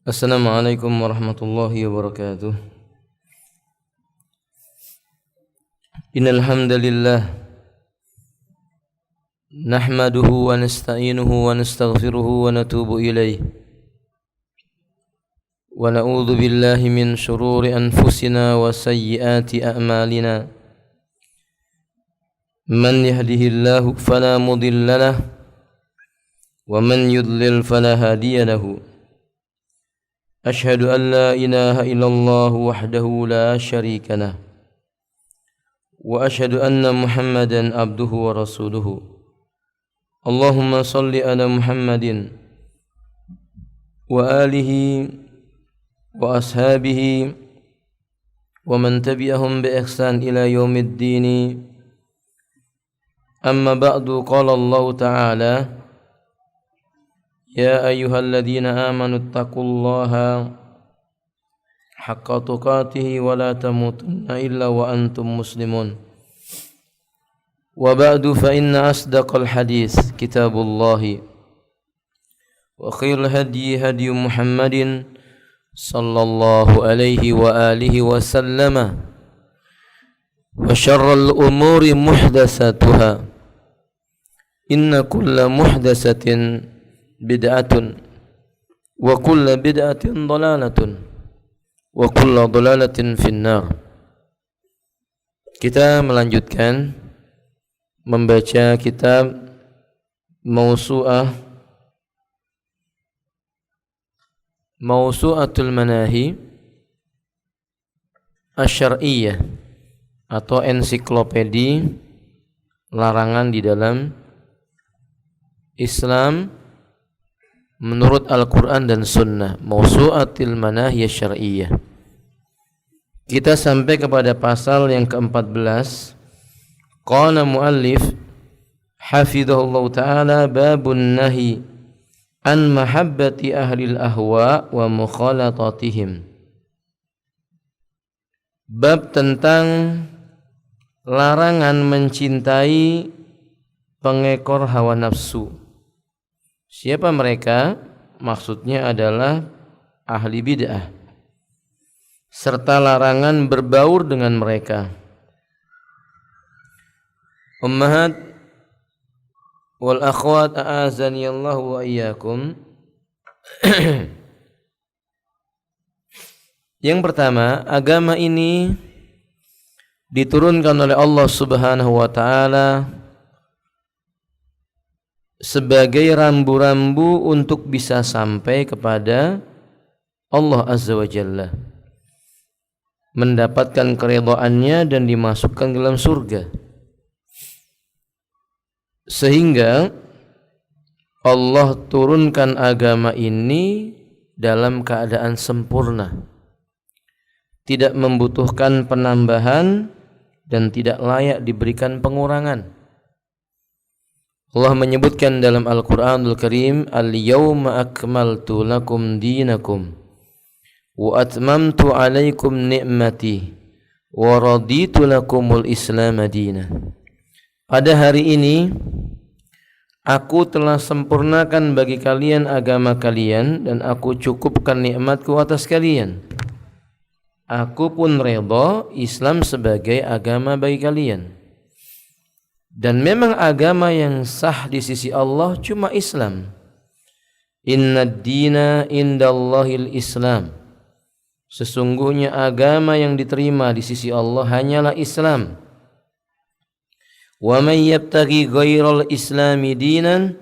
Assalamualaikum warahmatullahi wabarakatuh. Innal hamdalillah nahmaduhu wa nasta'inuhu wa nastaghfiruhu wa natubu ilayh. Wa na'udzu billahi min shururi anfusina wa sayyiati a'malina. Man yahdihillahu fala mudilla lahu wa man yudlil fala hadiya lahu. أشهد أن لا إله إلا الله وحده لا شريك له وأشهد أن محمدا عبده ورسوله اللهم صل على محمد وآله وأصحابه ومن تبعهم بإحسان إلى يوم الدين أما بعد قال الله تعالى يا أيها الذين آمنوا اتقوا الله حق تقاته ولا تموتن إلا وأنتم مسلمون وبعد فإن أصدق الحديث كتاب الله وخير الهدي هدي محمد صلى الله عليه وآله وسلم وشر الأمور محدثاتها إن كل محدثة bid'atun wa kullu bid'atin dhalalatun wa kullu dhalalatin finnar. Kita melanjutkan membaca kitab Mawsu'atul Manahi Asy-Syar'iyyah atau ensiklopedi larangan di dalam Islam menurut Al-Quran dan Sunnah. Mawsu'atul Manahi Asy-Syar'iyyah. Kita sampai kepada pasal yang ke-14. Qala muallif hafidhahullah ta'ala babun nahi an mahabbati ahlil ahwa wa mukhalatatihim. Bab tentang larangan mencintai pengekor hawa nafsu. Siapa mereka? Maksudnya adalah ahli bid'ah, serta larangan berbaur dengan mereka. Ummahat wal akhwat a'azani Allah wa iyyakum. Yang pertama, agama ini diturunkan oleh Allah Subhanahu wa taala sebagai rambu-rambu untuk bisa sampai kepada Allah Azza wa Jalla, mendapatkan keridhaannya dan dimasukkan ke dalam surga. Sehingga Allah turunkan agama ini dalam keadaan sempurna, tidak membutuhkan penambahan dan tidak layak diberikan pengurangan. Allah menyebutkan dalam Al-Quranul Karim, Al-yawma akmaltu lakum dinakum wa atmamtu alaikum ni'mati wa raditu lakumul islam madina. Pada hari ini aku telah sempurnakan bagi kalian agama kalian dan aku cukupkan nikmatku atas kalian. Aku pun redha Islam sebagai agama bagi kalian. Dan memang agama yang sah di sisi Allah cuma Islam. Innad dina indallahil Islam. Sesungguhnya agama yang diterima di sisi Allah hanyalah Islam. Wa may yabtaghi ghairal islami dinan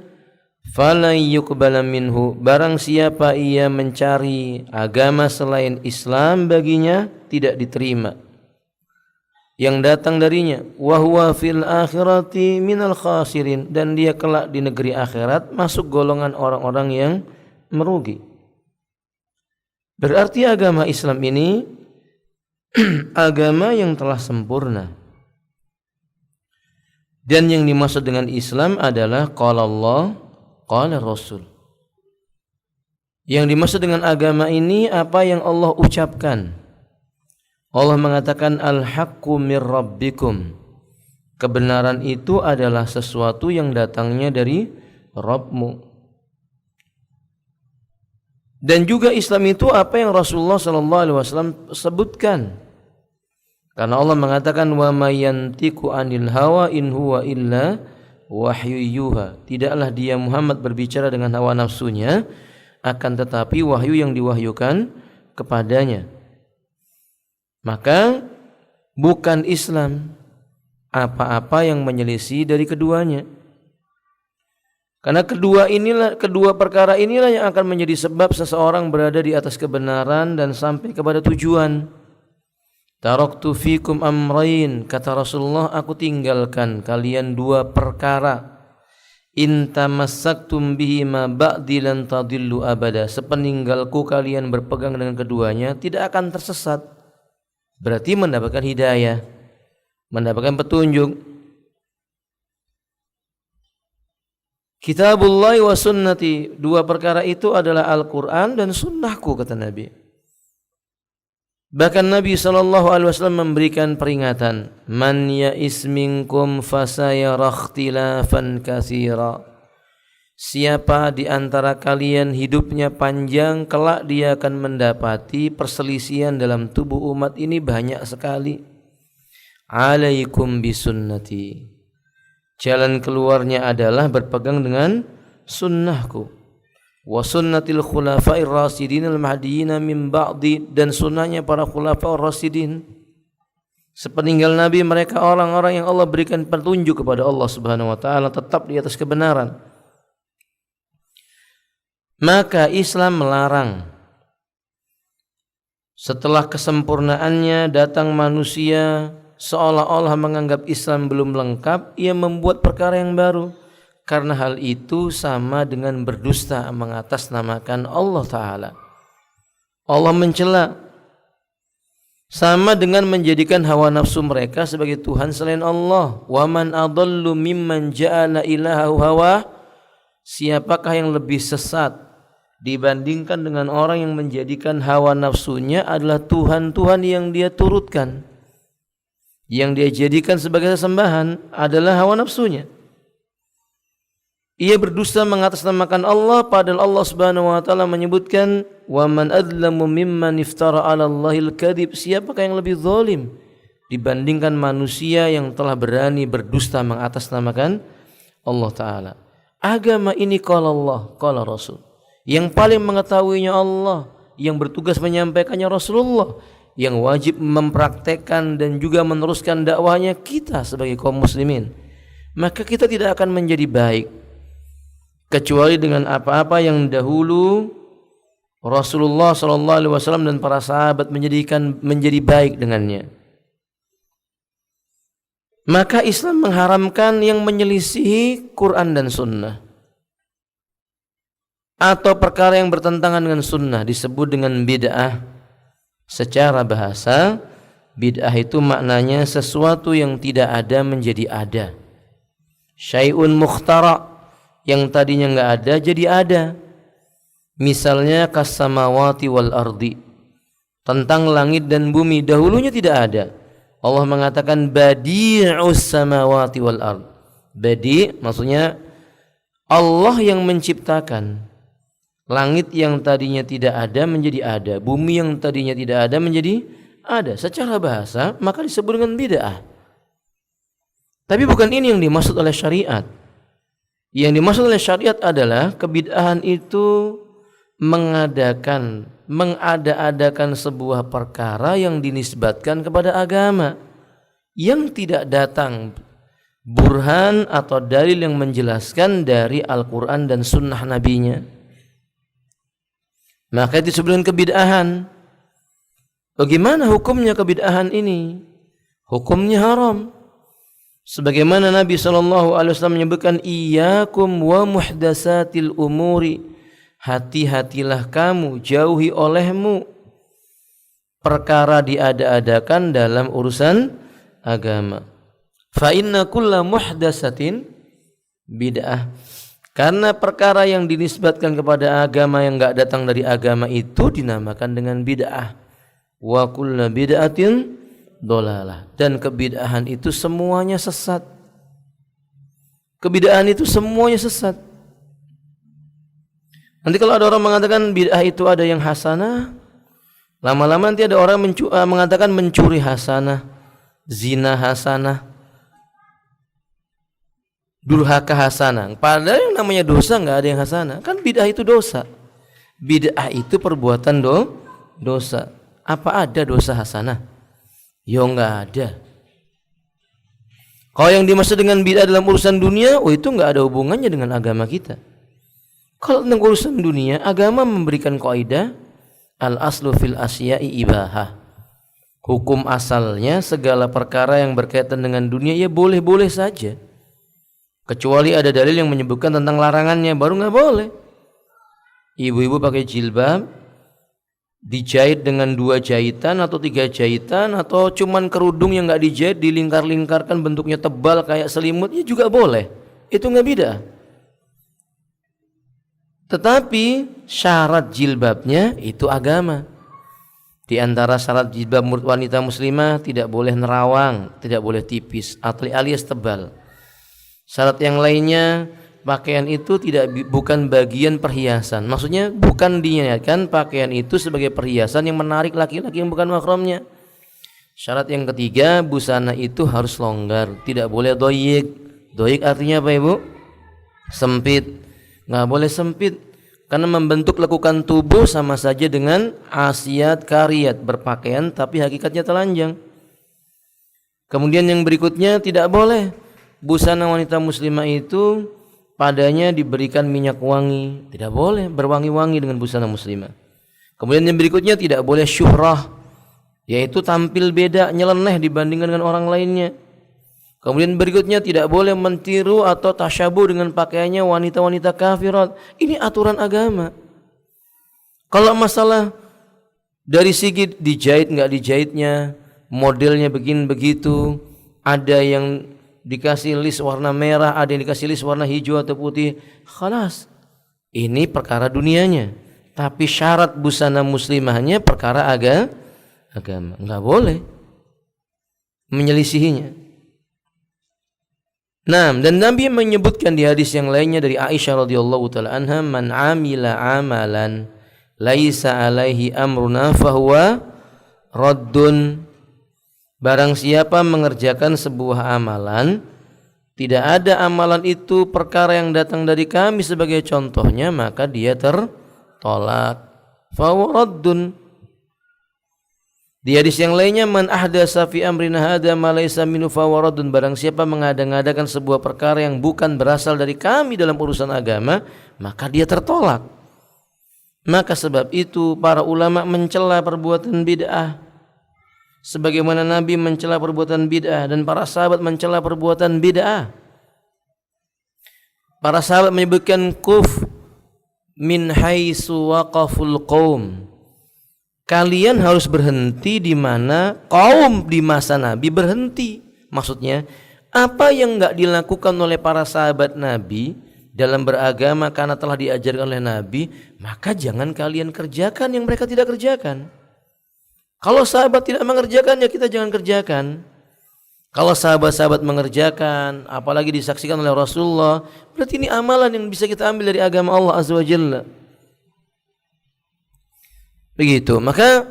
falan yuqbala minhu. Barang siapa ia mencari agama selain Islam, baginya tidak diterima yang datang darinya. Wa huwa fil akhirati minal khasirin. Dan dia kelak di negeri akhirat masuk golongan orang-orang yang merugi. Berarti agama Islam ini agama yang telah sempurna. Dan yang dimaksud dengan Islam adalah qala Allah, qala Rasul. Yang dimaksud dengan agama ini apa yang Allah ucapkan. Allah mengatakan al-haqqu mir rabbikum. Kebenaran itu adalah sesuatu yang datangnya dari Rabbmu. Dan juga Islam itu apa yang Rasulullah sallallahu alaihi wasallam sebutkan. Karena Allah mengatakan wa may yantiqu 'anil hawa in huwa illa wahyu yuha. Tidaklah dia Muhammad berbicara dengan hawa nafsunya, akan tetapi wahyu yang diwahyukan kepadanya. Maka bukan Islam apa-apa yang menyelisih dari keduanya. Karena kedua perkara inilah yang akan menjadi sebab seseorang berada di atas kebenaran dan sampai kepada tujuan. Taraktu fikum amrayn, kata Rasulullah, aku tinggalkan kalian dua perkara. In tamassaktum bihi ma ba'di lan tadillu abada. Sepeninggalku kalian berpegang dengan keduanya tidak akan tersesat. Berarti mendapatkan hidayah, mendapatkan petunjuk. Kitabullah wa sunnati, dua perkara itu adalah Al-Quran dan sunnahku, kata Nabi. Bahkan Nabi SAW memberikan peringatan, man ya'is minkum fasayara ikhtilafan katsira. Siapa di antara kalian hidupnya panjang, kelak dia akan mendapati perselisihan dalam tubuh umat ini banyak sekali. Alaikum bisunnati. Jalan keluarnya adalah berpegang dengan sunnahku. Wa sunnatil khulafa'ir rasidin al-mahdiyyin min ba'di, dan sunnahnya para khulafa'ur rasidin. Sepeninggal Nabi, mereka orang-orang yang Allah berikan petunjuk kepada Allah Subhanahu wa taala, tetap di atas kebenaran. Maka Islam melarang setelah kesempurnaannya datang manusia seolah-olah menganggap Islam belum lengkap, ia membuat perkara yang baru. Karena hal itu sama dengan berdusta mengatasnamakan Allah Ta'ala. Allah mencela, sama dengan menjadikan hawa nafsu mereka sebagai Tuhan selain Allah. Wa man adallu mimman ja'ala ilahahu hawa. Siapakah yang lebih sesat dibandingkan dengan orang yang menjadikan hawa nafsunya adalah Tuhan-Tuhan yang dia turutkan, yang dia jadikan sebagai sesembahan adalah hawa nafsunya. Ia berdusta mengatasnamakan Allah, padahal Allah Subhanahu wa taala menyebutkan wa man adlamu mimman iftara 'ala Allahil kadhib. Siapakah yang lebih zalim dibandingkan manusia yang telah berani berdusta mengatasnamakan Allah Ta'ala. Agama ini qala Allah, qala Rasul. Yang paling mengetahuinya Allah, yang bertugas menyampaikannya Rasulullah, yang wajib mempraktekkan dan juga meneruskan dakwahnya kita sebagai kaum muslimin. Maka kita tidak akan menjadi baik kecuali dengan apa-apa yang dahulu Rasulullah SAW dan para sahabat menjadi baik dengannya. Maka Islam mengharamkan yang menyelisihi Quran dan Sunnah, atau perkara yang bertentangan dengan Sunnah disebut dengan bid'ah. Secara bahasa, bid'ah itu maknanya sesuatu yang tidak ada menjadi ada. Syai'un mukhtara, yang tadinya enggak ada jadi ada. Misalnya kas-samawati wal ardi, tentang langit dan bumi, dahulunya tidak ada. Allah mengatakan badi'us samawati wal ard. Badi maksudnya Allah yang menciptakan langit yang tadinya tidak ada menjadi ada, bumi yang tadinya tidak ada menjadi ada. Secara bahasa maka disebut dengan bid'ah. Tapi bukan ini yang dimaksud oleh syariat. Yang dimaksud oleh syariat adalah kebid'ahan itu mengada-adakan sebuah perkara yang dinisbatkan kepada agama yang tidak datang burhan atau dalil yang menjelaskan dari Al-Quran dan sunnah nabinya. Maka itu disebut dengan kebid'ahan. Bagaimana hukumnya kebid'ahan ini? Hukumnya haram. Sebagaimana Nabi SAW menyebutkan iyyakum wa muhdatsatil umuri, hati-hatilah kamu, jauhi olehmu perkara diada-adakan dalam urusan agama. Fa inna kulla muhdatsatin bid'ah. Karena perkara yang dinisbatkan kepada agama yang enggak datang dari agama itu dinamakan dengan bid'ah. Wa kullu bid'atin dolalah, dan kebid'ahan itu semuanya sesat. Kebid'ahan itu semuanya sesat. Nanti kalau ada orang mengatakan bid'ah itu ada yang hasanah, lama-lama nanti ada orang mengatakan mencuri hasanah, zina hasanah, durhaka hasanah. Padahal yang namanya dosa nggak ada yang hasanah. Kan bid'ah itu dosa. Bid'ah itu perbuatan dosa. Apa ada dosa hasanah? Ya nggak ada. Kalau yang dimaksud dengan bid'ah dalam urusan dunia, itu nggak ada hubungannya dengan agama kita. Kalau tentang urusan dunia, agama memberikan kaidah al-aslu fil asya'i ibahah. Hukum asalnya segala perkara yang berkaitan dengan dunia ya boleh-boleh saja. Kecuali ada dalil yang menyebutkan tentang larangannya, baru nggak boleh. Ibu-ibu pakai jilbab dijahit dengan 2 jahitan atau 3 jahitan, atau cuman kerudung yang nggak dijahit dilingkar-lingkarkan bentuknya tebal kayak selimut, ya juga boleh. Itu nggak bid'ah. Tetapi syarat jilbabnya itu agama. Di antara syarat jilbab wanita muslimah tidak boleh nerawang, tidak boleh tipis atau alias tebal. Syarat yang lainnya, pakaian itu bukan bagian perhiasan. Maksudnya bukan diniatkan pakaian itu sebagai perhiasan yang menarik laki-laki yang bukan mahramnya. Syarat yang ketiga, busana itu harus longgar, tidak boleh doyik. Doyik artinya apa ibu? Sempit. Nggak boleh sempit, karena membentuk lekukan tubuh sama saja dengan asiat kariyat, berpakaian tapi hakikatnya telanjang. Kemudian yang berikutnya, tidak boleh busana wanita muslimah itu padanya diberikan minyak wangi, tidak boleh berwangi-wangi dengan busana muslimah. Kemudian yang berikutnya, tidak boleh syuhrah, yaitu tampil beda, nyeleneh dibandingkan dengan orang lainnya. Kemudian berikutnya, tidak boleh mentiru atau tasyabuh dengan pakaiannya wanita-wanita kafirat. Ini aturan agama. Kalau masalah dari segi dijahit nggak dijahitnya, modelnya begini begitu, ada yang dikasih list warna merah, ada yang dikasih list warna hijau atau putih, khalas, ini perkara dunianya. Tapi syarat busana muslimahnya perkara agama, nggak boleh menyelisihinya. Nah, dan Nabi menyebutkan di hadis yang lainnya dari Aisyah radhiyallahu taala anha, man amila amalan laisa alaihi amruna fahuwa raddun. Barang siapa mengerjakan sebuah amalan, tidak ada amalan itu perkara yang datang dari kami sebagai contohnya, maka dia tertolak. Fahuwa raddun. Di hadis yang lainnya, man ahdasa fi amrina hadza ma laysa minhu fahuwa raddun. Barang siapa mengada-ngadakan sebuah perkara yang bukan berasal dari kami dalam urusan agama, maka dia tertolak. Maka sebab itu para ulama mencela perbuatan bid'ah, sebagaimana Nabi mencela perbuatan bid'ah dan para sahabat mencela perbuatan bid'ah. Para sahabat menyebutkan kuf min haitsu waqaful qaum. Kalian harus berhenti di mana kaum di masa Nabi berhenti. Maksudnya, apa yang enggak dilakukan oleh para sahabat Nabi dalam beragama karena telah diajarkan oleh Nabi, maka jangan kalian kerjakan yang mereka tidak kerjakan. Kalau sahabat tidak mengerjakan, ya kita jangan kerjakan. Kalau sahabat-sahabat mengerjakan, apalagi disaksikan oleh Rasulullah, berarti ini amalan yang bisa kita ambil dari agama Allah Azza wa Jalla. Begitu. Maka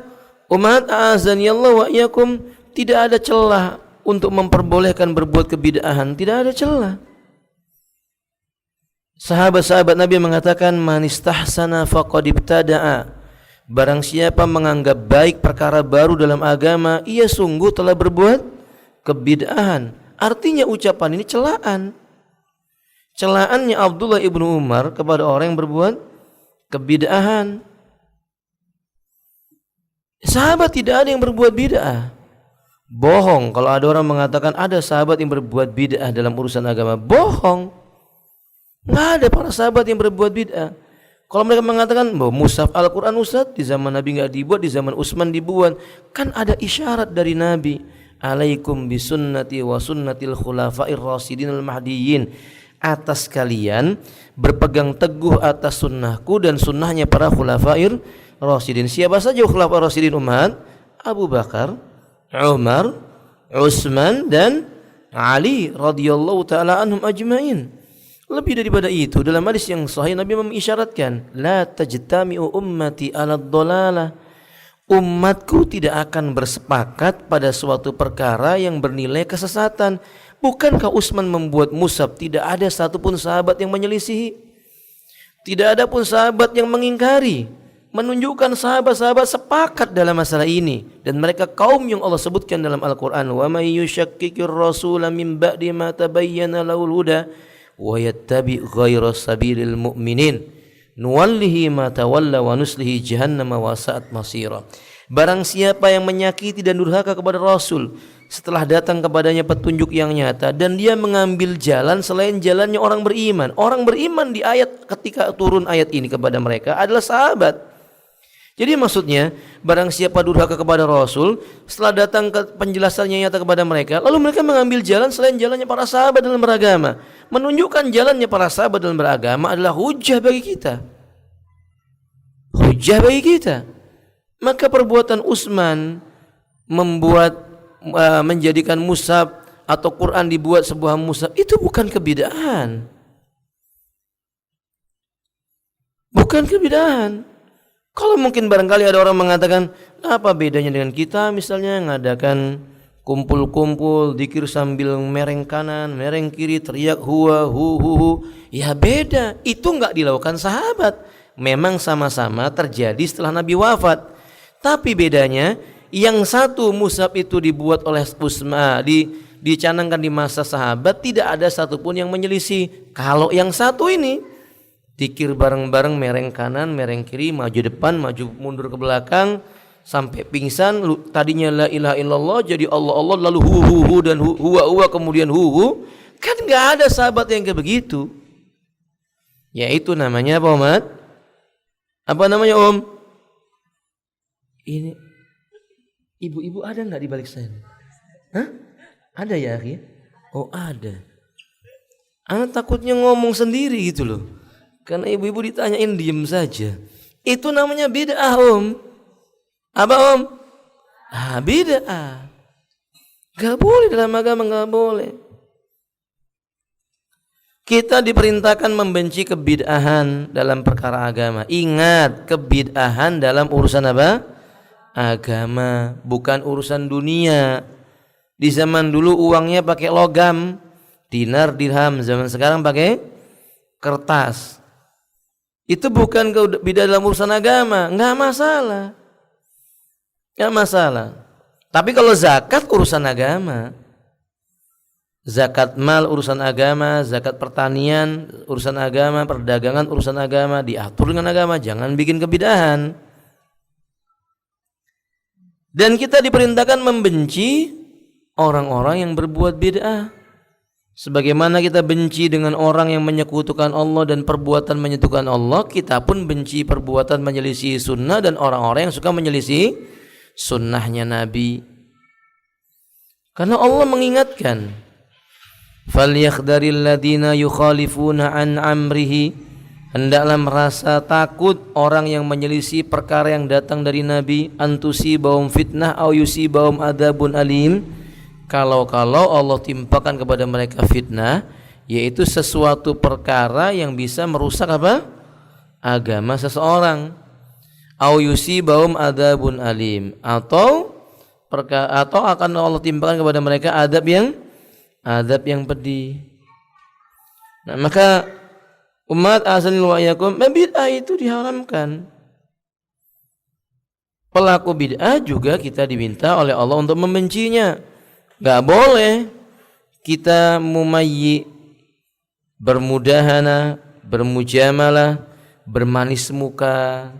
umat a'azanillah wa iyyakum, tidak ada celah untuk memperbolehkan berbuat kebid'ahan, tidak ada celah. Sahabat-sahabat Nabi mengatakan, man istahsana faqad ibtada'a. Barang siapa menganggap baik perkara baru dalam agama, ia sungguh telah berbuat kebid'ahan. Artinya ucapan ini celaan. Celaannya Abdullah ibnu Umar kepada orang yang berbuat kebid'ahan. Sahabat tidak ada yang berbuat bid'ah. Bohong kalau ada orang mengatakan ada sahabat yang berbuat bid'ah dalam urusan agama. Bohong. Nggak ada para sahabat yang berbuat bid'ah. Kalau mereka mengatakan bahwa mushaf Al-Quran Ustaz di zaman Nabi nggak dibuat, di zaman Utsman dibuat, kan ada isyarat dari Nabi, alaikum bisunnati wa sunnatil khulafa'ir rasyidin al-mahdiyyin. Atas kalian berpegang teguh atas sunnahku dan sunnahnya para khulafa'ir rasyidin. Siapa saja khulafa'ir rasyidin umat? Abu Bakar, Umar, Utsman dan Ali radhiyallahu taala anhum ajmain. Lebih daripada itu, dalam hadis yang sahih Nabi mengisyaratkan, la tajtami'u ummati 'ala dhalalah. Umatku tidak akan bersepakat pada suatu perkara yang bernilai kesesatan. Bukankah Utsman membuat mushaf tidak ada satupun sahabat yang menyelisihi? Tidak ada pun sahabat yang mengingkari. Menunjukkan sahabat-sahabat sepakat dalam masalah ini, dan mereka kaum yang Allah sebutkan dalam Al-Qur'an, wa may yushakkikir rasula min ba'di ma tabayyana lahul huda wa yattabi' ghayra sabilil mu'minin nuwallihi ma tawalla wa nuslihi jahannama wa sa'at masira. Barang siapa yang menyakiti dan durhaka kepada Rasul setelah datang kepadanya petunjuk yang nyata, dan dia mengambil jalan selain jalannya orang beriman. Orang beriman di ayat ketika turun ayat ini kepada mereka adalah sahabat. Jadi maksudnya, barang siapa durhaka kepada Rasul setelah datang ke penjelasannya nyata kepada mereka, lalu mereka mengambil jalan selain jalannya para sahabat dalam beragama, menunjukkan jalannya para sahabat dalam beragama adalah hujah bagi kita. Hujah bagi kita. Maka perbuatan Utsman membuat menjadikan mushaf atau Quran dibuat sebuah mushaf itu bukan kebid'ahan. Bukan kebid'ahan. Kalau mungkin barangkali ada orang mengatakan, apa bedanya dengan kita misalnya ngadakan kumpul-kumpul zikir sambil mereng kanan, mereng kiri, teriak huwa hu hu hu. Ya beda, itu enggak dilakukan sahabat. Memang sama-sama terjadi setelah Nabi wafat. Tapi bedanya, yang satu mushaf itu dibuat oleh Utsman, dicanangkan di masa sahabat, tidak ada satupun yang menyelisih. Kalau yang satu ini zikir bareng-bareng, mereng kanan, mereng kiri, maju depan, maju mundur ke belakang sampai pingsan. Tadinya la ilaha illallah jadi Allah Allah, lalu hu hu hu dan huwa kemudian hu hu. Kan enggak ada sahabat yang kayak begitu. Yaitu namanya apa, Umat? Apa namanya, Om? Ini ibu-ibu ada enggak di balik saya? Hah? Ada ya, Akhi? Oh, ada. Anak takutnya ngomong sendiri gitu loh. Karena ibu-ibu ditanyain diem saja. Itu namanya bid'ah, Om. Apa, Om? Bid'ah. Gak boleh dalam agama, gak boleh. Kita diperintahkan membenci kebid'ahan dalam perkara agama. Ingat, kebid'ahan dalam urusan apa? Agama, bukan urusan dunia. Di zaman dulu uangnya pakai logam, dinar, dirham. Zaman sekarang pakai kertas. Itu bukan beda dalam urusan agama, nggak masalah, nggak masalah. Tapi kalau zakat urusan agama, zakat mal urusan agama, zakat pertanian urusan agama, perdagangan urusan agama, diatur dengan agama, jangan bikin kebid'ahan. Dan kita diperintahkan membenci orang-orang yang berbuat bid'ah. Sebagaimana kita benci dengan orang yang menyekutukan Allah dan perbuatan menyekutukan Allah, kita pun benci perbuatan menyelisih sunnah dan orang-orang yang suka menyelisih sunnahnya Nabi. Karena Allah mengingatkan, "Falyakhdharil ladzina yukhalifuna an amrihi." Hendaklah merasa takut orang yang menyelisih perkara yang datang dari Nabi, antusibahum fitnah au yusibahum adzabun alim. Kalau Allah timpakan kepada mereka fitnah, yaitu sesuatu perkara yang bisa merusak apa? Agama seseorang. Au yusibahum adzabun alim, atau akan Allah timpakan kepada mereka adab yang pedih. Nah, maka umat azanil wa iyyakum, bid'ah itu diharamkan. Pelaku bid'ah juga kita diminta oleh Allah untuk membencinya. Gak boleh kita mumayyi, bermudahana, bermujamalah, bermanis muka,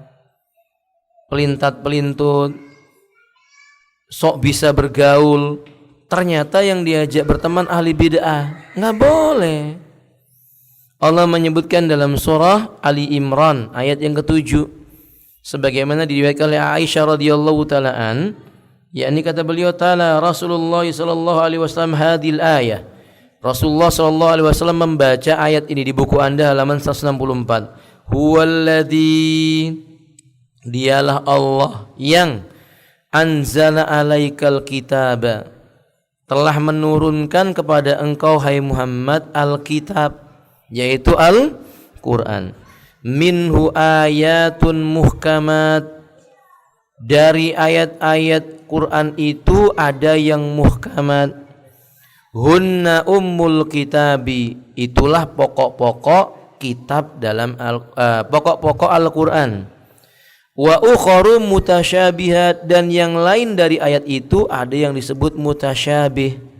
pelintat-pelintut, sok bisa bergaul, ternyata yang diajak berteman ahli bid'ah. Gak boleh. Allah menyebutkan dalam surah Ali Imran ayat yang ke-7, sebagaimana diriwayatkan oleh Aisyah radhiyallahu taala yakni kata beliau ta'ala, Rasulullah sallallahu alaihi wasallam hadil ayah. Rasulullah sallallahu alaihi wasallam membaca ayat ini di buku Anda halaman 164. Huwallazi, dialah Allah yang anzala alaikal kitaba, telah menurunkan kepada engkau hai Muhammad al-kitab. yaitu Al-Quran. Minhu ayatun muhkamat, dari ayat-ayat Quran itu ada yang muhkamat. Hunna ummul kitabi, itulah pokok-pokok kitab dalam pokok-pokok Al-Quran. Wa ukharu mutasyabihat, dan yang lain dari ayat itu ada yang disebut mutasyabih.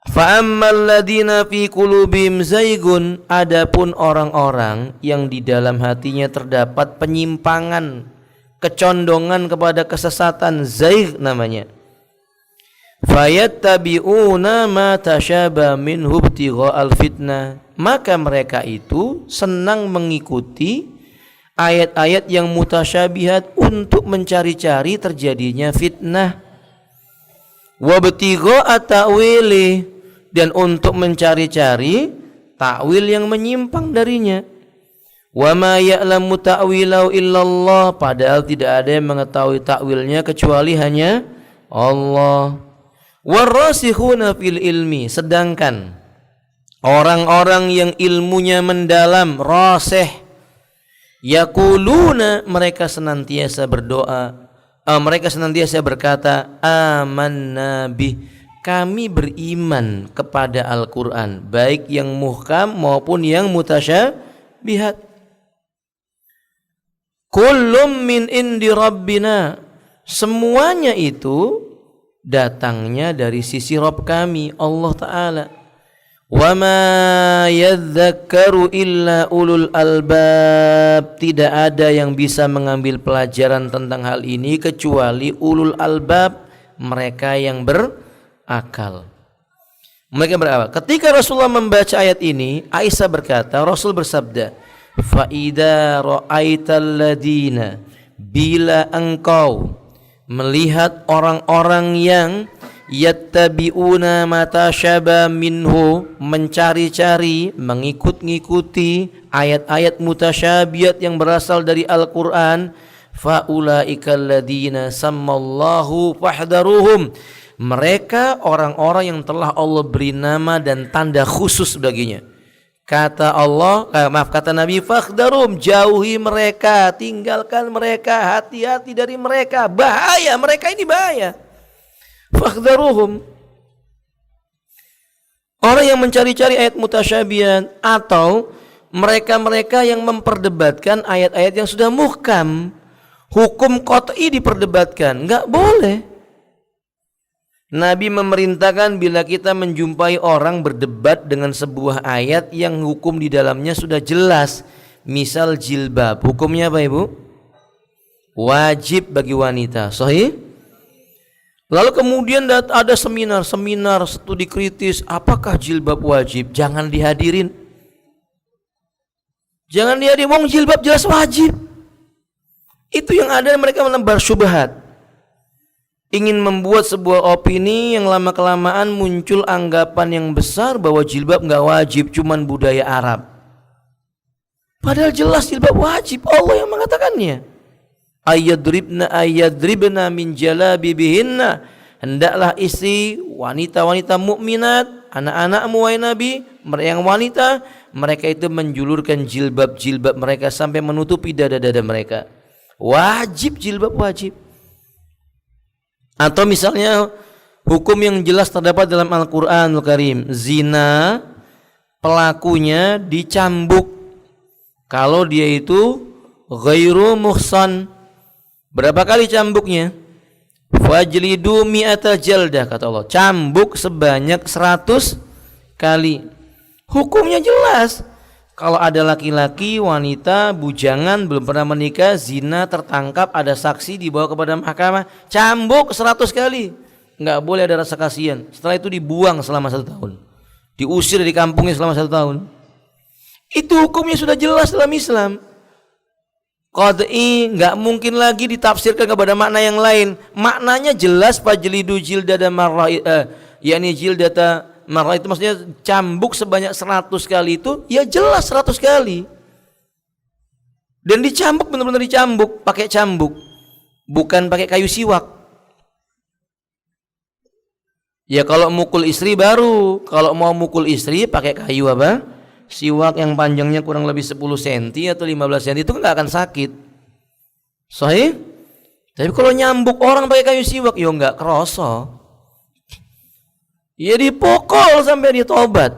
Fa ammal ladina fi qulubihim zaigun, adapun orang-orang yang di dalam hatinya terdapat penyimpangan, kecondongan kepada kesesatan, zaig namanya. Fayattabi'una ma tasyaba minhu ibtigha'al fitnah, maka mereka itu senang mengikuti ayat-ayat yang mutasyabihat untuk mencari-cari terjadinya fitnah. Wa ibtigha'a ta'wili, dan untuk mencari-cari takwil yang menyimpang darinya. Wa ma ya'lamu ta'wilahu illallah, padahal tidak ada yang mengetahui takwilnya kecuali hanya Allah. Warasikhuna fil ilmi, sedangkan orang-orang yang ilmunya mendalam, rasih, yaquluna, mereka senantiasa berdoa, mereka senantiasa berkata, amanna bih, kami beriman kepada Al-Quran, baik yang muhkam maupun yang mutasyabihat. Kullum min indi rabbina, semuanya itu datangnya dari sisi Rabb kami, Allah Ta'ala. Wa ma yadzakkaru illa ulul albab, tidak ada yang bisa mengambil pelajaran tentang hal ini kecuali ulul albab, mereka yang berakal. Mereka berakal. Ketika Rasulullah membaca ayat ini, Aisyah berkata, Rasul bersabda, fa idza ra'aital ladina, bila engkau melihat orang-orang yang yattabi'una matasyaba minhu, mencari-cari, mengikut-ngikuti ayat-ayat mutasyabihat yang berasal dari Al-Quran, faulaikal ladina sammallahu fahdaruhum, mereka orang-orang yang telah Allah beri nama dan tanda khusus baginya. Kata Allah, kata Nabi, fakhdarum, jauhi mereka, tinggalkan mereka, hati-hati dari mereka, bahaya, mereka ini bahaya. Fakhdaruhum, orang yang mencari-cari ayat mutasyabihat, atau mereka-mereka yang memperdebatkan ayat-ayat yang sudah muhkam, hukum qat'i diperdebatkan, enggak boleh. Nabi memerintahkan bila kita menjumpai orang berdebat dengan sebuah ayat yang hukum di dalamnya sudah jelas, misal jilbab, hukumnya apa Ibu? Wajib bagi wanita, sahih? Lalu kemudian ada seminar studi kritis, apakah jilbab wajib? Jangan dihadirin. Jangan dihadirin, wong jilbab jelas wajib. Itu yang ada, mereka menebar syubhat. Ingin membuat sebuah opini yang lama-kelamaan muncul anggapan yang besar bahwa jilbab enggak wajib, cuman budaya Arab. Padahal jelas jilbab wajib, Allah yang mengatakannya. Ayadribna min jalabibihinna, hendaklah istri wanita-wanita mukminat, anak-anakmu wahai Nabi, yang wanita, mereka itu menjulurkan jilbab-jilbab mereka sampai menutupi dada-dada mereka. Wajib, jilbab wajib. Atau misalnya hukum yang jelas terdapat dalam Al-Quranul Karim, zina, pelakunya dicambuk kalau dia itu ghairu muhsan. Berapa kali cambuknya? Fajlidu mi'ata jaldah, kata Allah, cambuk sebanyak 100 kali. Hukumnya jelas. Kalau ada laki-laki, wanita, bujangan, belum pernah menikah, zina, tertangkap, ada saksi, dibawa kepada mahkamah, cambuk 100 kali. Enggak boleh ada rasa kasihan. Setelah itu dibuang selama 1 tahun, diusir dari kampungnya selama 1 tahun. Itu hukumnya sudah jelas dalam Islam. Qad'i, enggak mungkin lagi ditafsirkan kepada makna yang lain. Maknanya jelas, fajlidu jildada marra, yakni jildata marra, itu maksudnya cambuk sebanyak 100 kali, itu ya jelas 100 kali. Dan dicambuk, benar-benar dicambuk, pakai cambuk, bukan pakai kayu siwak. Ya kalau mukul istri baru, kalau mau mukul istri pakai kayu apa? Siwak yang panjangnya kurang lebih 10 cm atau 15 cm itu nggak akan sakit. Sahih? Tapi kalau nyambuk orang pakai kayu siwak, ya nggak kerasa. Ya dipukul sampai dia tobat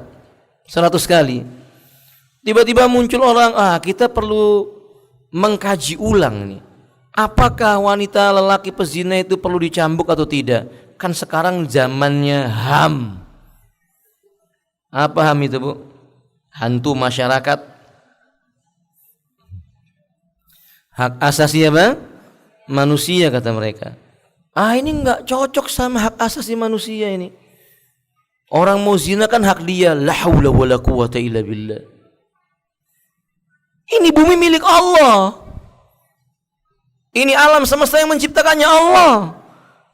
100 kali. Tiba-tiba muncul orang, kita perlu mengkaji ulang nih. Apakah wanita lelaki pezina itu perlu dicambuk atau tidak? Kan sekarang zamannya HAM. Apa HAM itu, Bu? Hantu masyarakat. Hak asasi apa? Manusia kata mereka. Ini enggak cocok sama hak asasi manusia ini. Orang mau zina kan hak dia. La haula wala quwata illa billah. Ini bumi milik Allah. Ini alam semesta yang menciptakannya Allah.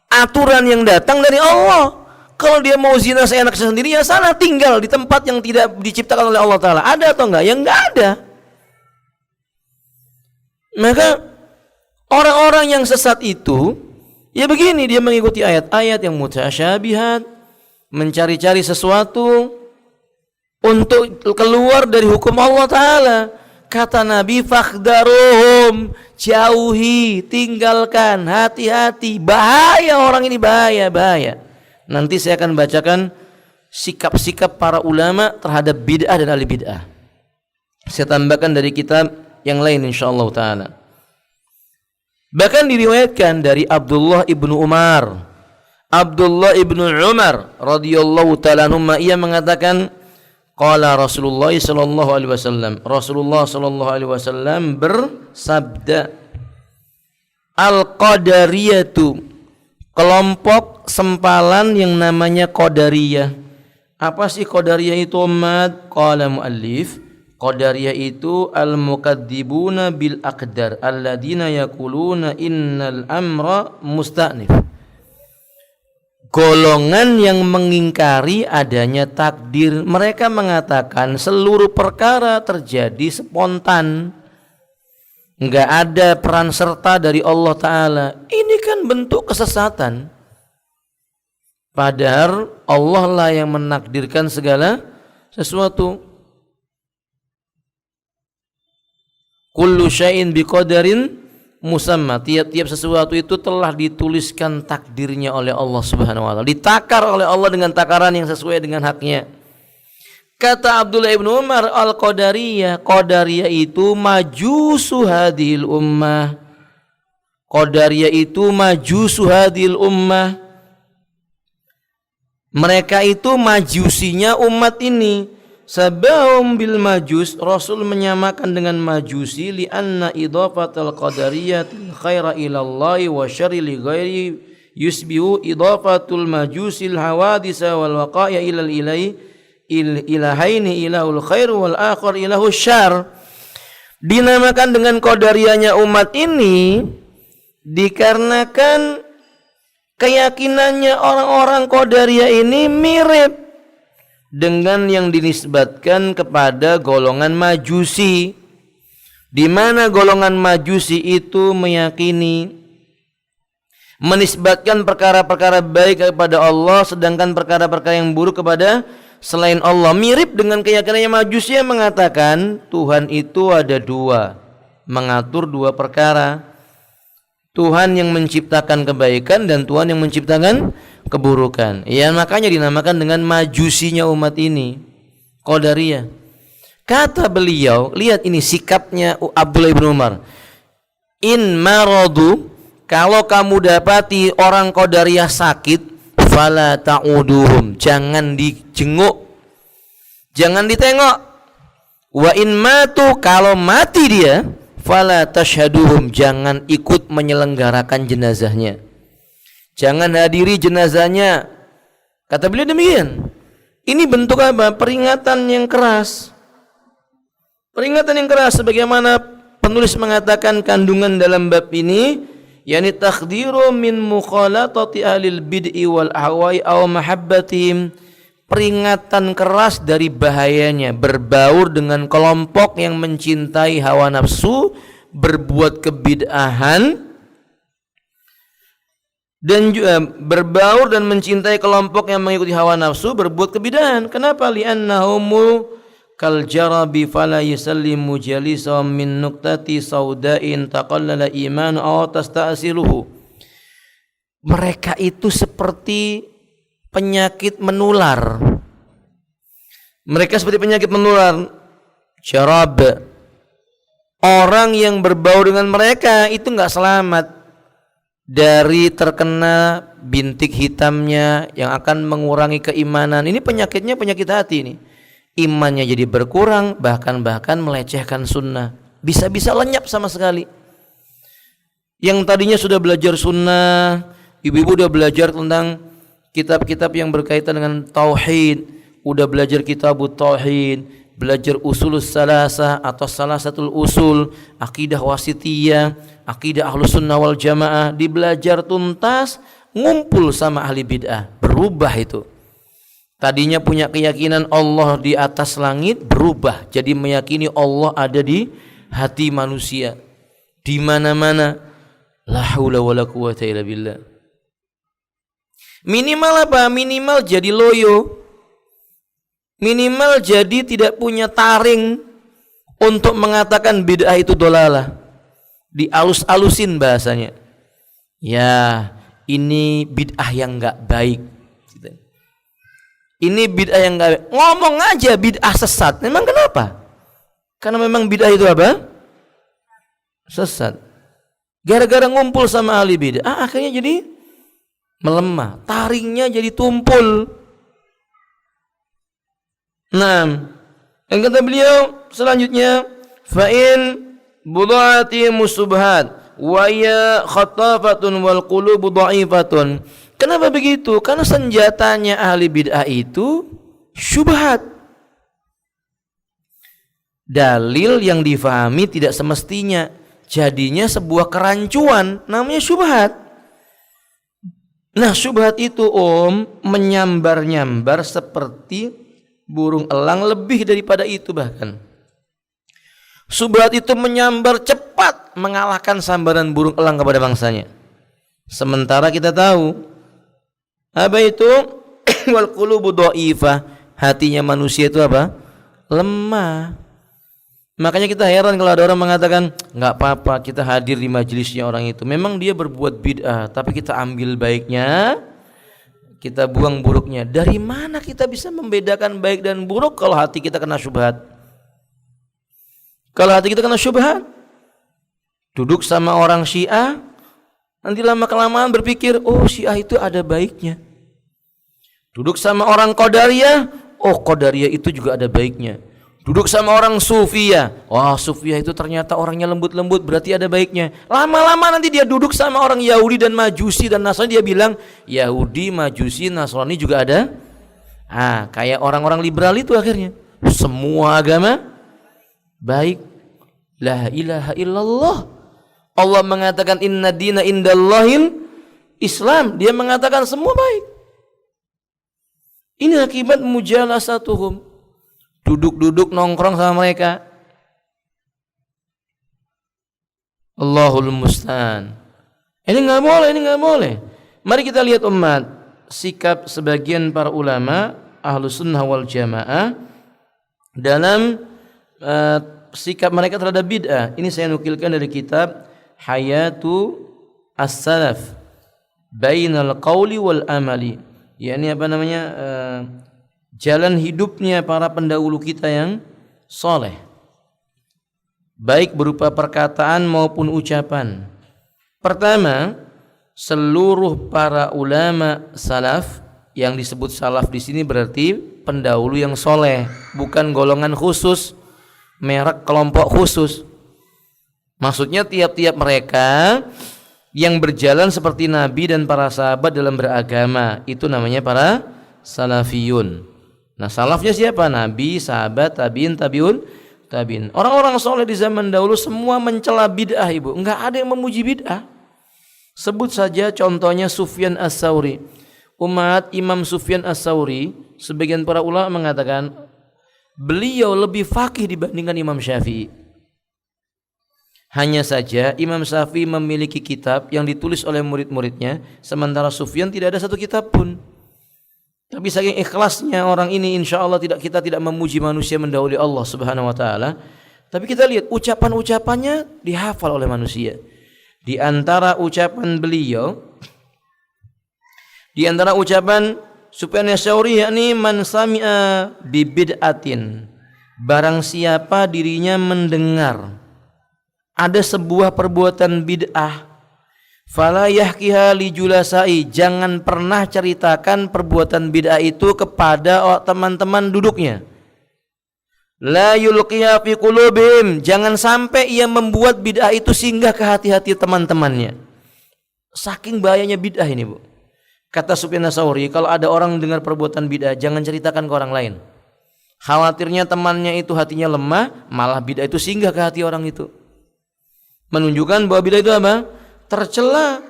Aturan yang datang dari Allah. Kalau dia mau zina seenaknya sendiri, ya sana tinggal di tempat yang tidak diciptakan oleh Allah Ta'ala. Ada atau enggak? Ya enggak ada. Maka orang-orang yang sesat itu, ya begini, dia mengikuti ayat-ayat yang mutasyabihat, mencari-cari sesuatu untuk keluar dari hukum Allah Ta'ala. Kata Nabi, fakhdaruhum, jauhi, tinggalkan, hati-hati, bahaya orang ini, bahaya. Nanti saya akan bacakan sikap-sikap para ulama terhadap bid'ah dan ahli bid'ah. Saya tambahkan dari kitab yang lain insyaallah ta'ala. Bahkan diriwayatkan dari Abdullah ibnu Umar radhiyallahu ta'ala anhu, ia mengatakan, qala Rasulullah sallallahu alaihi wasallam, Rasulullah sallallahu alaihi wasallam bersabda, al-qadariyatu, kelompok sempalan yang namanya qadariyah. Apa sih qadariyah itu, umat? Qala muallif, qadariyah itu al-mukadzibuna bil aqdar alladziina yaquluna innal amra musta'nif. Golongan yang mengingkari adanya takdir. Mereka mengatakan seluruh perkara terjadi spontan, enggak ada peran serta dari Allah Ta'ala. Ini kan bentuk kesesatan. Padahal Allah lah yang menakdirkan segala sesuatu. Kullu syai'in biqadarin musamma, tiap-tiap sesuatu itu telah dituliskan takdirnya oleh Allah Subhanahu wa taala, ditakar oleh Allah dengan takaran yang sesuai dengan haknya. Kata Abdullah ibnu Umar, al-qadariyah, qadariyah itu majusu hadhil ummah. Qadariyah itu majusu hadhil ummah. Mereka itu majusinya umat ini. Sabahum bil majus, Rasul menyamakan dengan majusi, lianna idhafatal qadariyatil khaira ilallahi wa syarri li ghairi yusbihu idhafatul majusil hawadisa wal waqaya ilal ilahaini ilahul khair wal akhar ilahul syar. Dinamakan dengan qadariyahnya umat ini dikarenakan keyakinannya orang-orang qadariyah ini mirip dengan yang dinisbatkan kepada golongan majusi, di mana golongan majusi itu meyakini, menisbatkan perkara-perkara baik kepada Allah, sedangkan perkara-perkara yang buruk kepada selain Allah. Mirip dengan keyakinannya majusi yang mengatakan Tuhan itu ada dua, mengatur dua perkara, Tuhan yang menciptakan kebaikan dan Tuhan yang menciptakan keburukan. Ya, makanya dinamakan dengan majusinya umat ini, qadariyah. Kata beliau, lihat ini sikapnya Abdullah ibn Umar, in maradu, kalau kamu dapati orang qadariyah sakit, fala ta'uduhum, jangan dijenguk, jangan ditengok. Wa in matu, kalau mati dia, fala tashhaduhum, jangan ikut menyelenggarakan jenazahnya, jangan hadiri jenazahnya. Kata beliau demikian. Ini bentuk apa? Peringatan yang keras. Peringatan yang keras, sebagaimana penulis mengatakan kandungan dalam bab ini, yakni takhdiru min mukhalatati ahlil bid'i wal ahwai aw mahabbatihim, peringatan keras dari bahayanya berbaur dengan kelompok yang mencintai hawa nafsu, berbuat kebid'ahan, dan juga berbaur dan mencintai kelompok yang mengikuti hawa nafsu berbuat kebidahan. Kenapa? Li'annahumu kal jarabi fala yusallimu jalisam min nuqtati saudain taqallala iman aw tasta'siluhu. Mereka itu seperti penyakit menular. Mereka seperti penyakit menular. Jarab. Orang yang berbau dengan mereka itu enggak selamat dari terkena bintik hitamnya yang akan mengurangi keimanan. Ini penyakitnya penyakit hati ini. Imannya jadi berkurang, bahkan melecehkan sunnah. Bisa-bisa lenyap sama sekali. Yang tadinya sudah belajar sunnah, ibu-ibu udah belajar tentang kitab-kitab yang berkaitan dengan tauhid, udah belajar kitabut tauhid, belajar usulus salasah atau salasatul usul, akidah wasitiyah, akidah ahlus sunnah wal jamaah, dibelajar tuntas, ngumpul sama ahli bid'ah, berubah itu. Tadinya punya keyakinan Allah di atas langit, berubah jadi meyakini Allah ada di hati manusia, di mana-mana. La haula wala quwata illa billah. Minimal apa? Minimal jadi loyo. Minimal jadi tidak punya taring untuk mengatakan bid'ah itu dolalah. Dialus-alusin bahasanya. Ya, ini bid'ah yang enggak baik. Ini bid'ah yang enggak baik. Ngomong aja bid'ah sesat. Memang kenapa? Karena memang bid'ah itu apa? Sesat. Gara-gara ngumpul sama ahli bid'ah, akhirnya jadi melemah. Taringnya jadi tumpul. Nah, yang kata beliau selanjutnya, fa'in budha'ati musubhat wa ya khatafatun wal qulubu dha'ifatun. Kenapa begitu? Karena senjatanya ahli bid'ah itu syubhat. Dalil yang difahami tidak semestinya, jadinya sebuah kerancuan, namanya syubhat. Nah, syubhat itu menyambar-nyambar seperti burung elang, lebih daripada itu bahkan. Syubhat itu menyambar cepat mengalahkan sambaran burung elang kepada bangsanya. Sementara kita tahu apa itu? Wal qulubu dhaifah, hatinya manusia itu apa? Lemah. Makanya kita heran kalau ada orang mengatakan enggak apa-apa kita hadir di majelisnya orang itu. Memang dia berbuat bid'ah, tapi kita ambil baiknya, kita buang buruknya. Dari mana kita bisa membedakan baik dan buruk kalau hati kita kena syubhat? Kalau hati kita kena syubhat, duduk sama orang Syiah, nanti lama-kelamaan berpikir, oh Syiah itu ada baiknya. Duduk sama orang Qadariyah, oh Qadariyah itu juga ada baiknya. Duduk sama orang Sufiyah, wah Sufiyah itu ternyata orangnya lembut-lembut, berarti ada baiknya. Lama-lama nanti dia duduk sama orang Yahudi dan Majusi dan Nasrani, dia bilang Yahudi, Majusi, Nasrani juga ada. Kayak orang-orang liberal itu akhirnya. Semua agama baik. La ilaha illallah. Allah mengatakan inna dina indallahil Islam. Dia mengatakan semua baik. Ini akibat mujalasatuhum. Duduk-duduk nongkrong sama mereka. Allahul musta'an. Ini enggak boleh, ini enggak boleh. Mari kita lihat umat, sikap sebagian para ulama Ahlus Sunnah wal Jamaah dalam sikap mereka terhadap bid'ah. Ini saya nukilkan dari kitab Hayatu As-Salaf Bainal Qawli wal Amali. Ini apa namanya? Jalan hidupnya para pendahulu kita yang soleh, baik berupa perkataan maupun ucapan. Pertama, seluruh para ulama salaf, yang disebut salaf di sini berarti pendahulu yang soleh, bukan golongan khusus, merek kelompok khusus. Maksudnya tiap-tiap mereka yang berjalan seperti Nabi dan para sahabat dalam beragama, itu namanya para salafiyun. Nah, salafnya siapa? Nabi, sahabat, tabi'in, tabi'in. Orang-orang soleh di zaman dahulu semua mencela bid'ah, ibu. Enggak ada yang memuji bid'ah. Sebut saja contohnya Sufyan As-Tsauri. Umat Imam Sufyan As-Tsauri, sebagian para ulama mengatakan beliau lebih faqih dibandingkan Imam Syafi'i. Hanya saja Imam Syafi'i memiliki kitab yang ditulis oleh murid-muridnya, sementara Sufyan tidak ada satu kitab pun. Tapi saking ikhlasnya orang ini, insya Allah kita tidak memuji manusia mendahului Allah Subhanahu wa taala. Tapi kita lihat ucapan-ucapannya dihafal oleh manusia. Di antara ucapan beliau, di antara ucapan Sufyan Ats-Tsauri, yakni man sami'a bi bid'atin, barang siapa dirinya mendengar ada sebuah perbuatan bid'ah, fala yahkiha li julasai, jangan pernah ceritakan perbuatan bid'ah itu kepada teman-teman duduknya. La yulqiya fi qulubihim, jangan sampai ia membuat bid'ah itu singgah ke hati-hati teman-temannya. Saking bahayanya bid'ah ini, Bu. Kata Sufyan Ats-Tsauri, kalau ada orang dengar perbuatan bid'ah, jangan ceritakan ke orang lain. Khawatirnya temannya itu hatinya lemah, malah bid'ah itu singgah ke hati orang itu. Menunjukkan bahwa bid'ah itu apa? Tercela.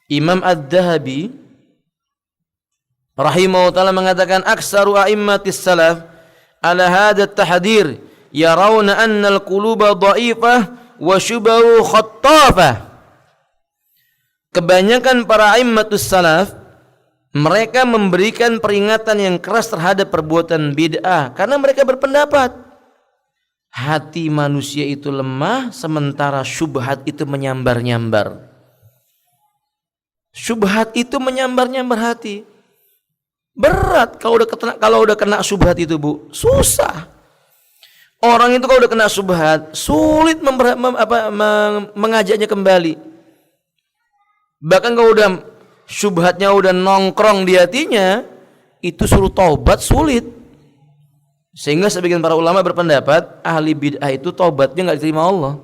Imam Ad-Dhahabi rahimahullah ta'ala mengatakan, aksaru a'immatis salaf ala hadha at-tahdir yarawna anna al-quluba dha'ifah wa syubahu khattafah. Kebanyakan para a'immatus salaf, mereka memberikan peringatan yang keras terhadap perbuatan bid'ah karena mereka berpendapat hati manusia itu lemah, sementara syubhat itu menyambar-nyambar. Syubhat itu menyambar-nyambar hati. Berat kalau udah kena syubhat itu, Bu. Susah. Orang itu kalau udah kena syubhat, sulit mengajaknya kembali. Bahkan kalau udah syubhatnya udah nongkrong di hatinya, itu suruh taubat sulit. Sehingga sebagian para ulama berpendapat ahli bid'ah itu taubatnya nggak diterima Allah.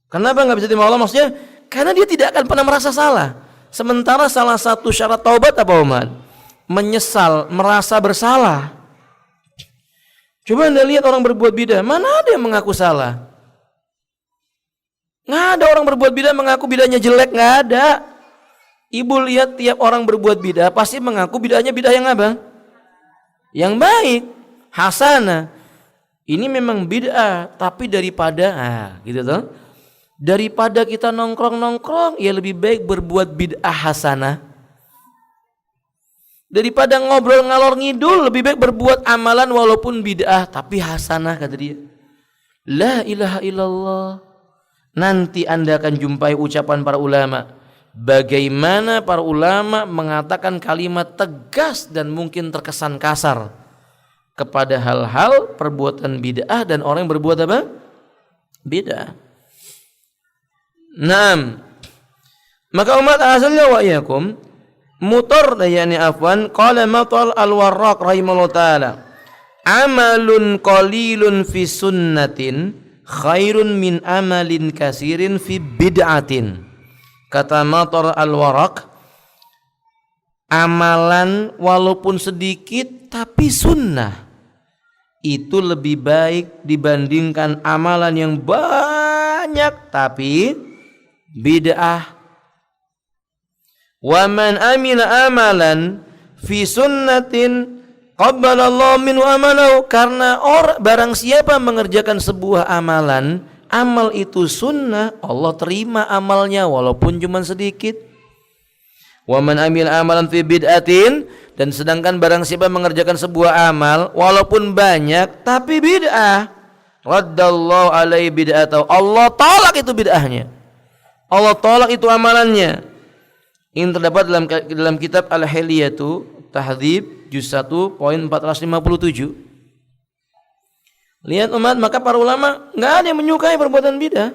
Kenapa nggak bisa diterima Allah? Maksudnya karena dia tidak akan pernah merasa salah. Sementara salah satu syarat taubat apa, Umat? Menyesal, merasa bersalah. Coba Anda lihat orang berbuat bid'ah, mana ada yang mengaku salah? Nggak ada orang berbuat bid'ah mengaku bid'ahnya jelek, nggak ada. Ibu lihat tiap orang berbuat bid'ah pasti mengaku bid'ahnya bid'ah yang apa? Yang baik, hasanah. Ini memang bid'ah, tapi daripada gitu toh. Daripada kita nongkrong-nongkrong, ya lebih baik berbuat bid'ah hasanah. Daripada ngobrol ngalor ngidul, lebih baik berbuat amalan walaupun bid'ah tapi hasanah, kata dia. La ilaha illallah. Nanti Anda akan jumpai ucapan para ulama. Bagaimana para ulama mengatakan kalimat tegas dan mungkin terkesan kasar kepada hal-hal perbuatan bid'ah dan orang yang berbuat apa? Bid'ah. Naam. Maka umat asalnya wa iyyakum mutar yani afwan qala matal al-warraq rahimahullah taala amalun qalilun fi sunnatin khairun min amalin kasirin fi bid'atin. Kata Matar al-Warraq, amalan walaupun sedikit tapi sunnah itu lebih baik dibandingkan amalan yang banyak tapi bid'ah. Wa man amila amalan fi sunnatin qabbalallahu minhu amalahu, karena barang siapa mengerjakan sebuah amalan, amal itu sunnah, Allah terima amalnya walaupun cuma sedikit. Wa man amila amalan fi bid'atin, dan sedangkan barang siapa mengerjakan sebuah amal walaupun banyak tapi bid'ah, raddallahu alaihi bid'atahu, Allah tolak itu bid'ahnya, Allah tolak itu amalannya. Ini terdapat dalam kitab Al-Hilyatu Tahdzib juz 1 poin 457. Lihat umat, maka para ulama enggak ada yang menyukai perbuatan bid'ah.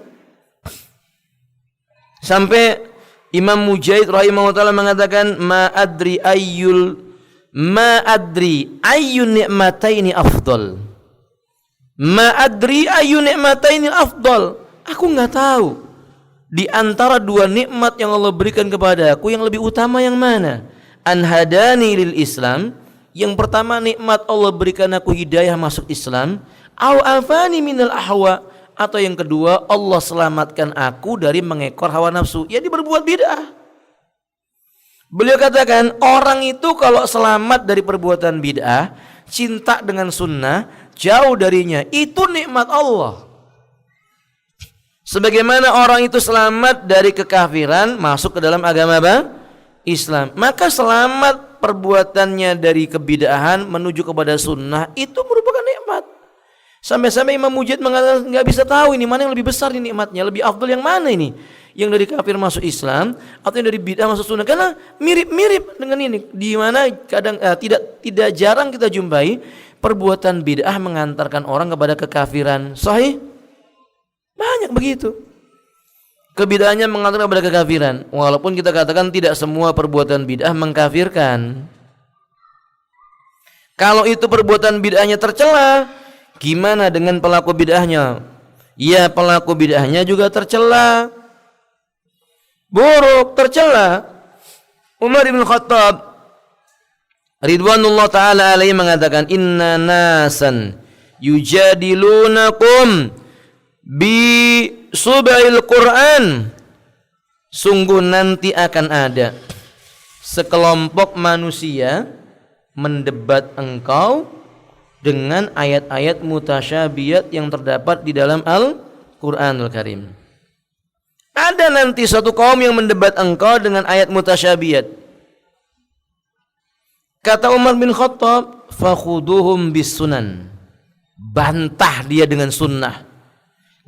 Sampai Imam Mujahid rahimahullah taala mengatakan ma adri ayyun ni'mataini afdal. Ma adri ayyun ni'mataini afdal. Aku enggak tahu di antara dua nikmat yang Allah berikan kepada aku yang lebih utama yang mana? An hadani lil Islam, yang pertama nikmat Allah berikan aku hidayah masuk Islam, au afani minal ahwa, atau yang kedua Allah selamatkan aku dari mengekor hawa nafsu, jadi berbuat bid'ah. Beliau katakan orang itu kalau selamat dari perbuatan bid'ah, cinta dengan sunnah, jauh darinya, itu nikmat Allah. Sebagaimana orang itu selamat dari kekafiran masuk ke dalam agama apa? Islam. Maka selamat perbuatannya dari kebid'ahan menuju kepada sunnah itu merupakan nikmat. Sampai-sampai Imam Mujahid mengatakan nggak bisa tahu ini mana yang lebih besar ini nikmatnya, lebih afdal yang mana ini, yang dari kafir masuk Islam atau yang dari bid'ah masuk sunnah, karena mirip-mirip dengan ini. Di mana kadang tidak jarang kita jumpai perbuatan bid'ah mengantarkan orang kepada kekafiran. Sahih? Banyak begitu. Kebid'ahannya mengantarkan kepada kekafiran. Walaupun kita katakan tidak semua perbuatan bid'ah mengkafirkan. Kalau itu perbuatan bid'ahnya tercela, gimana dengan pelaku bid'ahnya? Ya, pelaku bid'ahnya juga tercela, buruk, tercela. Umar bin Khattab ridwanullah ta'ala alaihi mengatakan, inna nasan yujadilunakum bi subail Quran. Sungguh nanti akan ada sekelompok manusia mendebat engkau dengan ayat-ayat mutasyabihat yang terdapat di dalam Al-Qur'anul Karim. Ada nanti suatu kaum yang mendebat engkau dengan ayat mutasyabihat. Kata Umar bin Khattab, fakhuduhum bis sunan. Bantah dia dengan sunnah.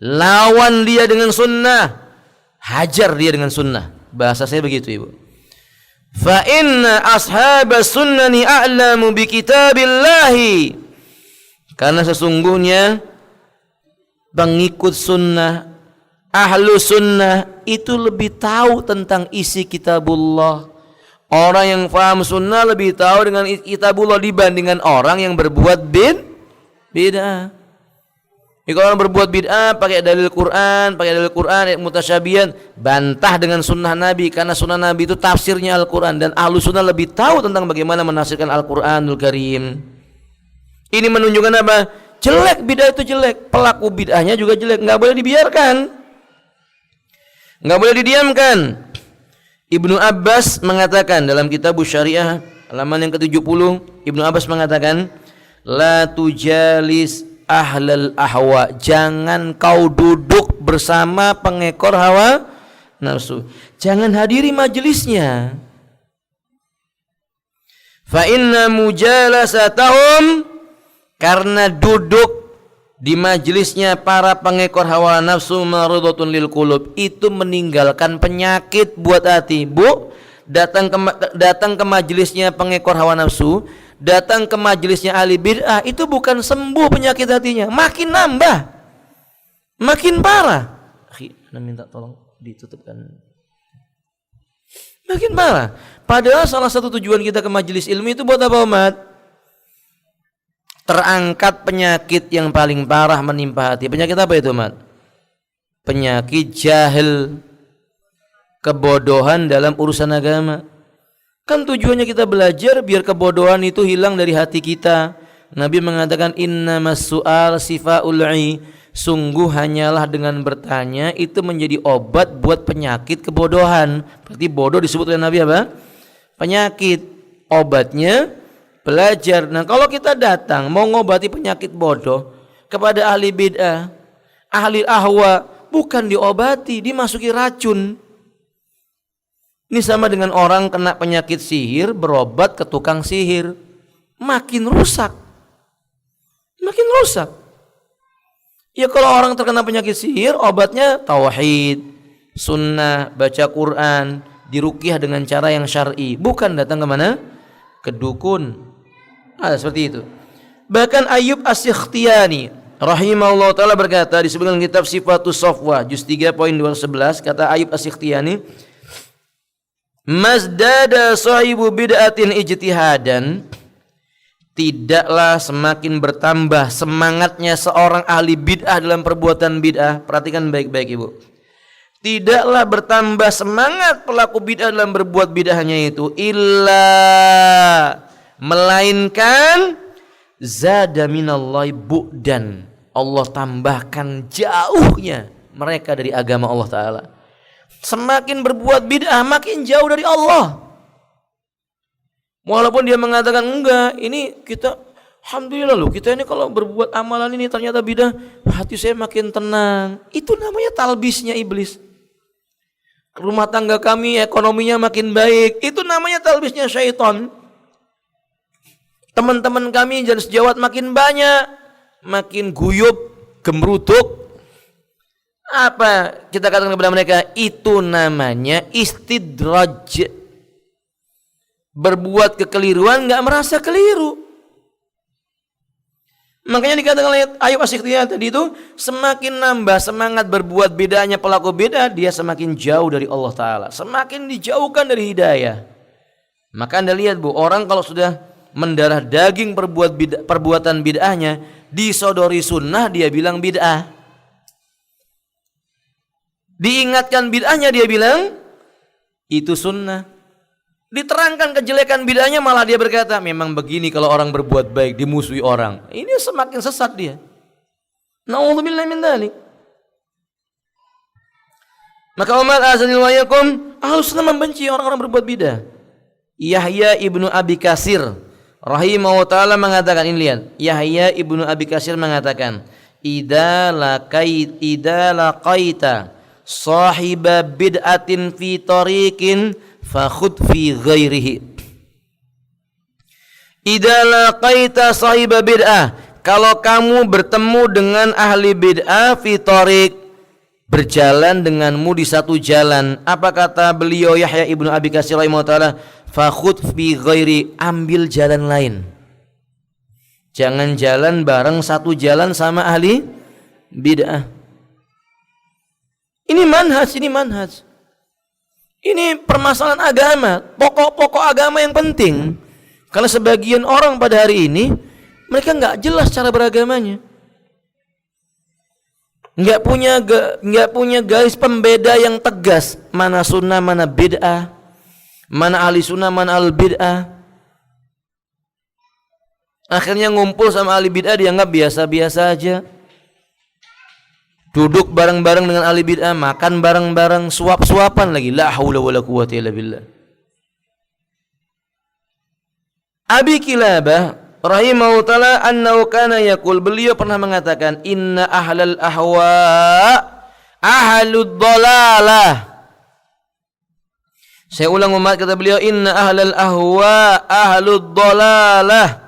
Lawan dia dengan sunnah, hajar dia dengan sunnah. Bahasa saya begitu, Ibu. Fa inna ashabas sunnani a'lamu bi kitabillahi. Karena sesungguhnya pengikut sunnah, ahlu sunnah itu lebih tahu tentang isi kitabullah. Orang yang paham sunnah lebih tahu dengan kitabullah dibandingkan orang yang berbuat bid'ah. Jika orang berbuat bid'ah pakai dalil Quran, ayat mutasyabihan, bantah dengan sunnah Nabi, karena sunnah Nabi itu tafsirnya Al-Quran, dan ahlu sunnah lebih tahu tentang bagaimana menafsirkan Al-Quranul Karim. Ini menunjukkan apa? Jelek, bid'ah itu jelek, pelaku bid'ahnya juga jelek, nggak boleh dibiarkan, nggak boleh didiamkan. Ibnu Abbas mengatakan dalam kitab Syariah halaman yang ke-70, Ibnu Abbas mengatakan, la tujalis ahlal ahwa, jangan kau duduk bersama pengekor hawa nafsu, jangan hadiri majelisnya. Fa inna mujalasatahum, karena duduk di majelisnya para pengekor hawa nafsu marudatun lil qulub, itu meninggalkan penyakit buat hati. Bu, datang ke majelisnya pengekor hawa nafsu, datang ke majelisnya ahli bid'ah, itu bukan sembuh penyakit hatinya, makin nambah, makin parah. Anda minta tolong ditutupkan. Makin parah. Padahal salah satu tujuan kita ke majelis ilmu itu buat apa, umat? Terangkat penyakit yang paling parah menimpa hati. Penyakit apa itu, umat? Penyakit jahil, kebodohan dalam urusan agama. Kan tujuannya kita belajar biar kebodohan itu hilang dari hati kita. Nabi mengatakan, innamas su'al sifaul'i, sungguh hanyalah dengan bertanya itu menjadi obat buat penyakit kebodohan. Berarti bodoh disebut oleh Nabi apa? Penyakit. Obatnya belajar. Nah, kalau kita datang mau ngobati penyakit bodoh kepada ahli bid'ah, ahli ahwa, bukan diobati, dimasuki racun. Ini sama dengan orang kena penyakit sihir, berobat ke tukang sihir, makin rusak, makin rusak. Ya, kalau orang terkena penyakit sihir, obatnya tauhid, sunnah, baca Quran, diruqyah dengan cara yang syar'i, bukan datang ke mana? Ke dukun. Ada seperti itu. Bahkan Ayyub As-Sikhtiyani rahimahullah ta'ala berkata di sebuah kitab Sifatus Safwah juz 3.211, kata Ayyub As-Sikhtiyani, mazdada sahibu bid'atin ijtihadan, tidaklah semakin bertambah semangatnya seorang ahli bid'ah dalam perbuatan bid'ah. Perhatikan baik-baik, Ibu. Tidaklah bertambah semangat pelaku bid'ah dalam berbuat bid'ahnya itu, illa, melainkan zada minallahi bu'dan, Allah tambahkan jauhnya mereka dari agama Allah Ta'ala. Semakin berbuat bid'ah makin jauh dari Allah. Walaupun dia mengatakan enggak, ini kita Alhamdulillah loh, kita ini kalau berbuat amalan ini ternyata bidah, hati saya makin tenang. Itu namanya talbisnya iblis. Rumah tangga kami ekonominya makin baik, itu namanya talbisnya syaitan. Teman-teman kami dan sejawat makin banyak, makin guyup, gemruduk. Apa kita katakan kepada mereka? Itu namanya istidraj. Berbuat kekeliruan nggak merasa keliru. Makanya dikatakan oleh Ayub As-Sikhtiyani tadi itu, semakin nambah semangat berbuat bedanya pelaku beda, dia semakin jauh dari Allah Ta'ala, semakin dijauhkan dari hidayah. Maka Anda lihat Bu, orang kalau sudah mendarah daging perbuatan bid'ahnya, disodori sunnah dia bilang bid'ah. Diingatkan bid'ahnya dia bilang itu sunnah. Diterangkan kejelekan bid'ahnya malah dia berkata, memang begini kalau orang berbuat baik dimusuhi orang. Ini semakin sesat dia. Na'udzubillahi min dzalik. Maka umat azanil wa yakum, Ahlus Sunnah membenci orang-orang berbuat bid'ah. Yahya ibnu Abi Katsir rahimahullah ta'ala mengatakan, ini lihat, Yahya ibnu Abi Katsir mengatakan, idza laqaita sahiba bid'atin fi tariqin fakhud fi ghairihi. Idza laqaita sahiba bid'ah, kalau kamu bertemu dengan ahli bid'ah fi tariq, berjalan denganmu di satu jalan, apa kata beliau Yahya ibnu Abi Katsir rahimahullah taala? Fakhud fi ghairi, ambil jalan lain. Jangan jalan bareng satu jalan sama ahli bid'ah. Ini manhaj, ini manhaj. Ini permasalahan agama, pokok-pokok agama yang penting. Kalau sebagian orang pada hari ini, mereka nggak jelas cara beragamanya, nggak punya garis pembeda yang tegas, mana sunnah, mana bid'ah, mana ahli sunnah, mana ahli bid'ah. Akhirnya ngumpul sama ahli bid'ah dianggap biasa-biasa aja. Duduk bareng-bareng dengan ahli bid'ah, makan bareng-bareng, suap-suapan lagi. La haula wala quwwata illa billah. Abi Kilabah rahimahullah ta'ala annahu kana yaqul, beliau pernah mengatakan, inna ahlal ahwa ahlud dhalalah. Saya ulang umat, kata beliau, inna ahlal ahwa ahlud dhalalah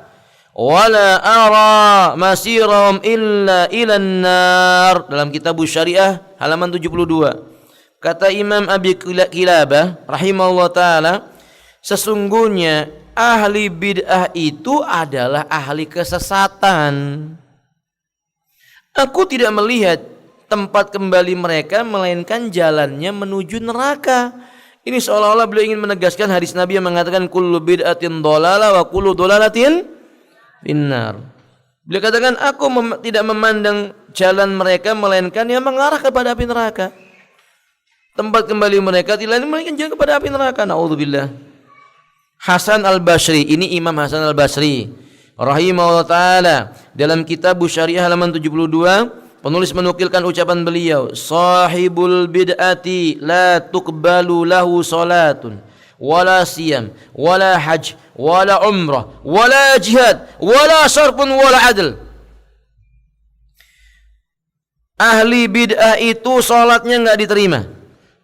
wala ara masirahum illa ilan nar. Dalam kitab Syariah halaman 72. Kata Imam Abi Kilabah rahimahullah ta'ala, sesungguhnya ahli bid'ah itu adalah ahli kesesatan. Aku tidak melihat tempat kembali mereka melainkan jalannya menuju neraka. Ini seolah-olah beliau ingin menegaskan hadis Nabi yang mengatakan kullu bid'atin dhalalah wa kullu dhalalatin finnar. Beliau katakan, aku tidak memandang jalan mereka melainkan yang mengarah kepada api neraka. Tempat kembali mereka tidak melainkan jalan kepada api neraka. Na'udzubillah. Hasan al-Basri, ini Imam Hasan al-Basri rahimahullah ta'ala, dalam kitab Syariah halaman 72, penulis menukilkan ucapan beliau, sahibul bid'ati la tuqbalu lahu salatun wala siyam wala hajj wala umrah wala jihad wala sarfun wala adl. Ahli bid'ah itu salatnya enggak diterima,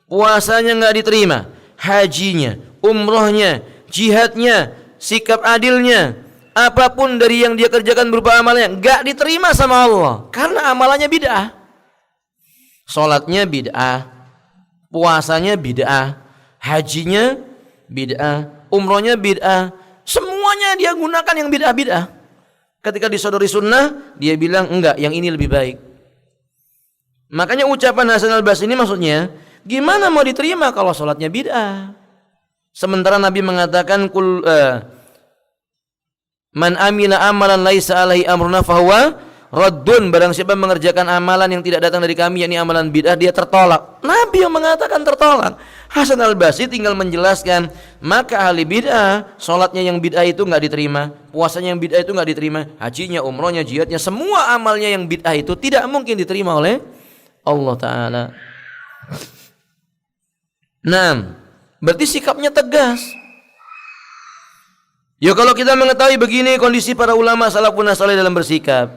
puasanya enggak diterima, hajinya, umrahnya, jihadnya, sikap adilnya, apapun dari yang dia kerjakan berupa amalnya enggak diterima sama Allah karena amalannya bid'ah. Salatnya bid'ah, puasanya bid'ah, hajinya bid'ah, umrohnya bid'ah, semuanya dia gunakan yang bid'ah-bid'ah. Ketika disodori sunnah, dia bilang enggak, yang ini lebih baik. Makanya ucapan Hasan al-Basri ini maksudnya, gimana mau diterima kalau sholatnya bid'ah? Sementara Nabi mengatakan, man amila amalan laisa alaihi amruna fahuwa raddun, barang siapa mengerjakan amalan yang tidak datang dari kami, yakni amalan bid'ah, dia tertolak. Nabi yang mengatakan tertolak. Hasan al-Basri tinggal menjelaskan, maka ahli bid'ah, sholatnya yang bid'ah itu enggak diterima, puasanya yang bid'ah itu enggak diterima, hajinya, umrohnya, jihadnya, semua amalnya yang bid'ah itu tidak mungkin diterima oleh Allah Ta'ala. Nah, berarti sikapnya tegas. Ya kalau kita mengetahui begini kondisi para ulama salafun saleh dalam bersikap,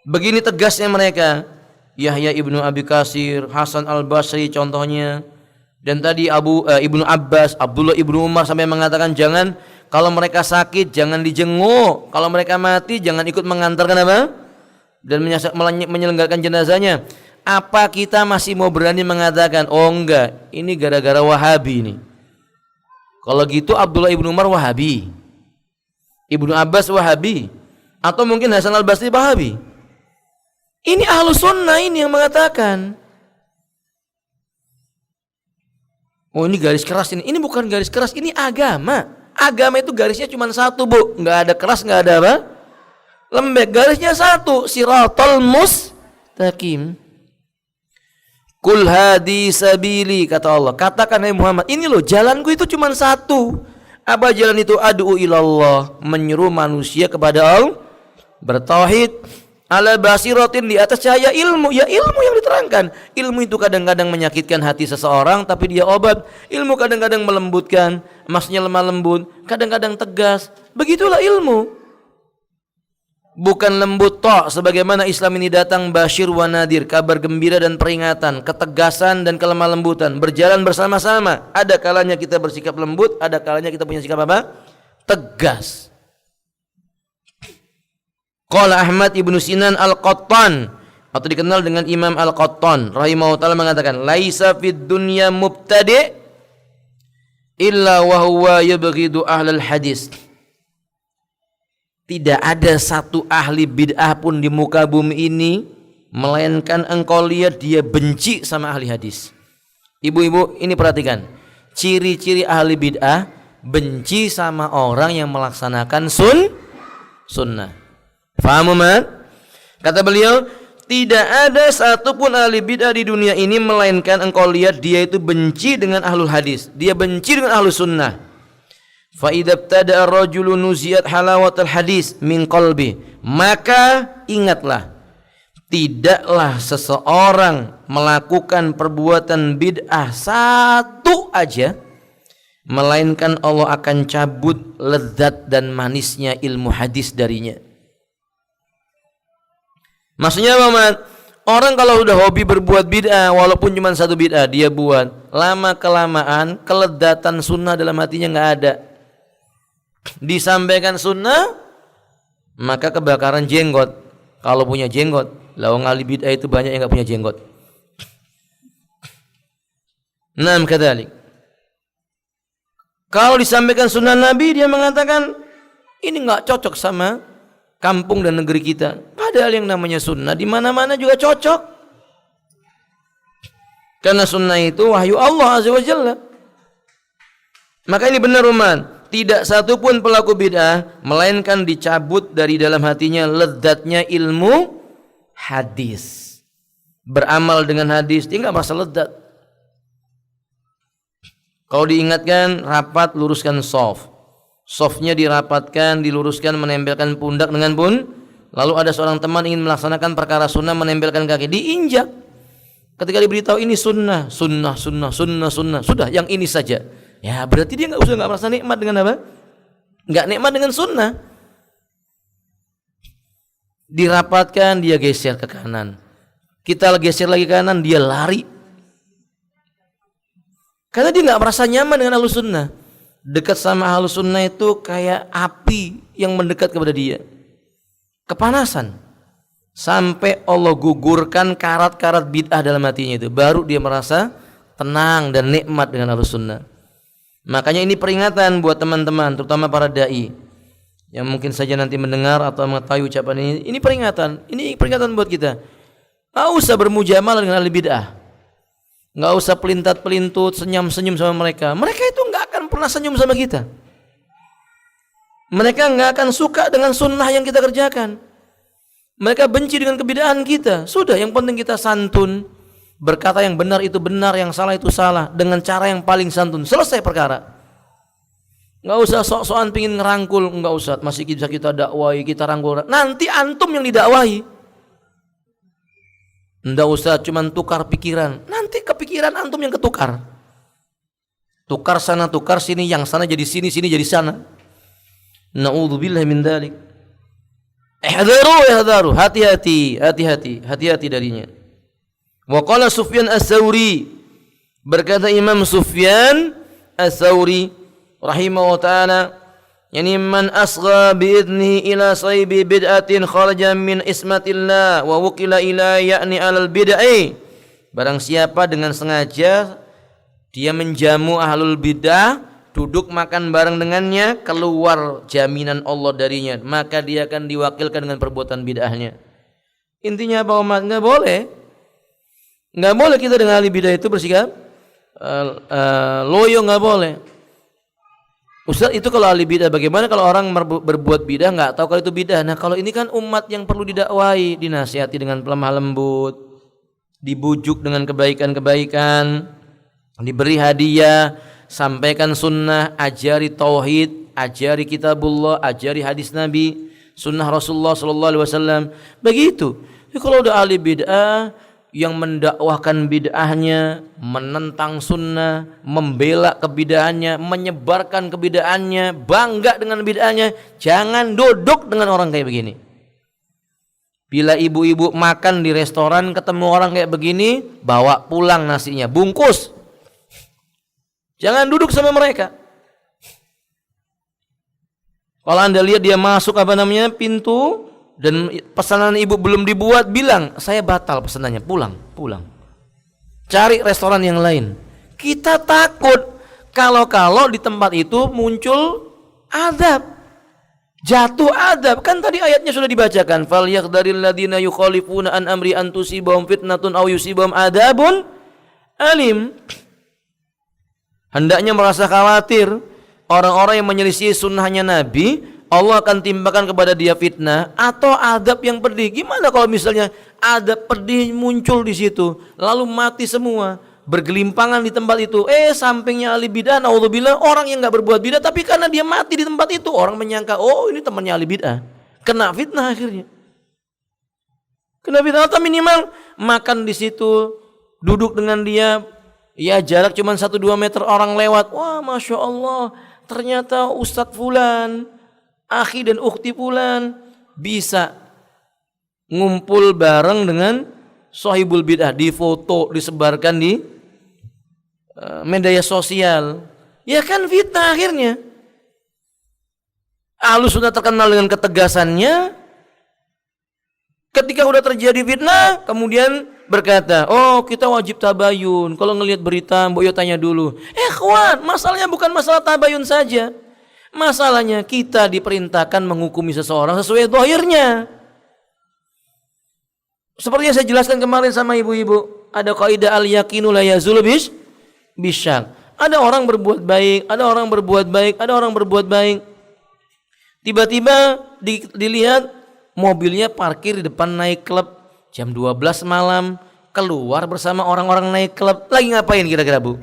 begini tegasnya mereka, Yahya ibnu Abi Katsir, Hasan al Basri contohnya, dan tadi Ibnu Abbas, Abdullah ibnu Umar sampai mengatakan jangan kalau mereka sakit jangan dijenguk, kalau mereka mati jangan ikut mengantarkan apa dan menyelenggarakan jenazahnya. Apa kita masih mau berani mengatakan oh enggak ini gara-gara Wahabi ini? Kalau gitu Abdullah ibnu Umar Wahabi, Ibnu Abbas Wahabi, atau mungkin Hasan al Basri Wahabi. Ini ahlu sunnah ini yang mengatakan. Oh ini garis keras ini. Ini bukan garis keras, ini agama. Agama itu garisnya cuma satu, Bu. Nggak ada keras, nggak ada apa? Lembek. Garisnya satu. Siratal mustaqim. Kul hadi sabili, kata Allah. Katakan hai Muhammad, ini loh jalanku itu cuma satu. Apa jalan itu? Ad'u ilallah, menyeru manusia kepada Allah, bertauhid, ala basiratin, di atas cahaya ilmu. Ya ilmu yang diterangkan. Ilmu itu kadang-kadang menyakitkan hati seseorang, tapi dia obat. Ilmu kadang-kadang melembutkan, maksudnya lemah lembut, kadang-kadang tegas. Begitulah ilmu. Bukan lembut tok, sebagaimana Islam ini datang basyir wa nadir, kabar gembira dan peringatan, ketegasan dan kelemah lembutan, berjalan bersama-sama. Ada kalanya kita bersikap lembut, ada kalanya kita punya sikap apa? Tegas. Qala Ahmad ibnu Sinan al-Qattan, atau dikenal dengan Imam al-Qattan rahimahullah ta'ala, mengatakan laisa fid dunya mubtadi' illa wa huwa yabghidu ahlal hadis. Tidak ada satu ahli bid'ah pun di muka bumi ini melainkan engkau lihat dia benci sama ahli hadis. Ibu-ibu ini perhatikan, ciri-ciri ahli bid'ah benci sama orang yang melaksanakan sunnah. Faham, Mat? Kata beliau, tidak ada satupun ahli bid'ah di dunia ini melainkan engkau lihat dia itu benci dengan ahlul hadis, dia benci dengan ahlus sunnah. Fa idza ibtada'a ar-rajulu nuziat halawatul hadis min qalbi, maka ingatlah, tidaklah seseorang melakukan perbuatan bid'ah satu aja melainkan Allah akan cabut lezat dan manisnya ilmu hadis darinya. Maksudnya apa, Mat? Orang kalau udah hobi berbuat bid'ah, walaupun cuma satu bid'ah dia buat, lama kelamaan kelezatan sunnah dalam hatinya nggak ada. Disampaikan sunnah, maka kebakaran jenggot. Kalau punya jenggot, lawang ahli bid'ah itu banyak yang nggak punya jenggot. Naam kadzalik. Kalau disampaikan sunnah Nabi, dia mengatakan ini nggak cocok sama kampung dan negeri kita. Padahal yang namanya sunnah di mana-mana juga cocok. Karena sunnah itu wahyu Allah Azza wa Jalla. Maka ini benar, umat. Tidak satu pun pelaku bid'ah melainkan dicabut dari dalam hatinya lezatnya ilmu hadis. Beramal dengan hadis dia enggak merasa lezat. Kalau diingatkan rapat, luruskan shaf. Shafnya dirapatkan, diluruskan, menempelkan pundak dengan pun. Lalu ada seorang teman ingin melaksanakan perkara sunnah, menempelkan kaki, diinjak. Ketika diberitahu ini sunnah, sudah yang ini saja. Ya berarti dia nggak merasa nikmat dengan apa? Nggak nikmat dengan sunnah. Dirapatkan, dia geser ke kanan. Kita geser lagi ke kanan, dia lari. Karena dia nggak merasa nyaman dengan ahlus sunnah. Dekat sama ahlus sunnah itu kayak api yang mendekat kepada dia. Kepanasan. Sampai Allah gugurkan karat-karat bid'ah dalam hatinya itu. Baru dia merasa tenang dan nikmat dengan ahlus sunnah. Makanya ini peringatan buat teman-teman, terutama para dai yang mungkin saja nanti mendengar atau mengetahui ucapan ini. Ini peringatan buat kita. Nggak usah bermujamalah dengan ahli bid'ah. Nggak usah pelintat-pelintut, senyum-senyum sama mereka. Mereka itu nggak akan pernah senyum sama kita. Mereka nggak akan suka dengan sunnah yang kita kerjakan. Mereka benci dengan kebid'ahan kita. Sudah, yang penting kita santun, berkata yang benar itu benar, yang salah itu salah, dengan cara yang paling santun. Selesai perkara. Nggak usah sok-sokan pingin ngerangkul, nggak usah. Masih bisa kita dakwai, kita rangkul. Nanti antum yang didakwahi. Nggak usah cuman tukar pikiran. Nanti kepikiran antum yang ketukar. Tukar sana tukar sini, yang sana jadi sini, sini jadi sana. Na'udzubillah min dzalik. Ihdharu, hati-hati darinya. Wa qala Sufyan Ats-Tsauri, berkata Imam Sufyan Ats-Tsauri rahimahullah taala, yani man asgha bi idnihi ila saybi bid'atin kharaja min ismatillah wa wukila ila ya'ni alal bid'ah. Barang siapa dengan sengaja dia menjamu ahlul bidah, duduk makan bareng dengannya, keluar jaminan Allah darinya, maka dia akan diwakilkan dengan perbuatan bid'ahnya. Intinya apa umat? Enggak boleh kita dengan ahli bidah itu bersikap loyo, enggak boleh. Ustaz, itu kalau ahli bidah, bagaimana kalau orang berbuat bidah enggak tahu kalau itu bidah? Nah, kalau ini kan umat yang perlu didakwai, dinasihati dengan lemah lembut, dibujuk dengan kebaikan-kebaikan, diberi hadiah, sampaikan sunnah, ajari tauhid, ajari kitabullah, ajari hadis Nabi, sunnah Rasulullah sallallahu alaihi wasallam. Begitu. Kalau udah ahli bid'ah yang mendakwahkan bid'ahnya, menentang sunnah, membela kebid'ahannya, menyebarkan kebid'ahannya, bangga dengan bid'ahnya, jangan duduk dengan orang kayak begini. Bila ibu-ibu makan di restoran ketemu orang kayak begini, bawa pulang nasinya, bungkus. Jangan duduk sama mereka. Kalau Anda lihat dia masuk pintu dan pesanan ibu belum dibuat, bilang saya batal pesanannya, pulang. Cari restoran yang lain. Kita takut kalau di tempat itu muncul adab, jatuh adab. Kan tadi ayatnya sudah dibacakan, falyaqdaril ladzina yukhalifuna an amri an tusibahum fitnatun aw yusibahum adabun alim. Hendaknya merasa khawatir orang-orang yang menyelisih sunnahnya Nabi, Allah akan timpakan kepada dia fitnah atau adab yang pedih. Gimana kalau misalnya adab pedih muncul di situ, lalu mati semua, bergelimpangan di tempat itu? Sampingnya ahli bidah, naudzubillah, orang yang enggak berbuat bidah, tapi karena dia mati di tempat itu, orang menyangka, oh ini temannya ahli bidah, kena fitnah akhirnya. Kena fitnah. Atau minimal makan di situ, duduk dengan dia, ya jarak cuma 1-2 meter, orang lewat, wah masya Allah, ternyata Ustadz Fulan, akhi dan ukhti Fulan bisa ngumpul bareng dengan sahibul bid'ah, difoto, disebarkan di media sosial. Ya kan fitnah akhirnya. Ahlus sunnah terkenal dengan ketegasannya. Ketika udah terjadi fitnah, kemudian berkata, oh kita wajib tabayun. Kalau ngelihat berita, mbok yo tanya dulu. Kawan, masalahnya bukan masalah tabayun saja. Masalahnya kita diperintahkan menghukumi seseorang sesuai zahirnya. Seperti yang saya jelaskan kemarin sama ibu-ibu, ada kaidah al-yaqinu la yazulu bisyak. Ada orang berbuat baik, ada orang berbuat baik. Tiba-tiba dilihat mobilnya parkir di depan naik klub jam 12 malam, keluar bersama orang-orang naik klub. Lagi ngapain kira-kira Bu?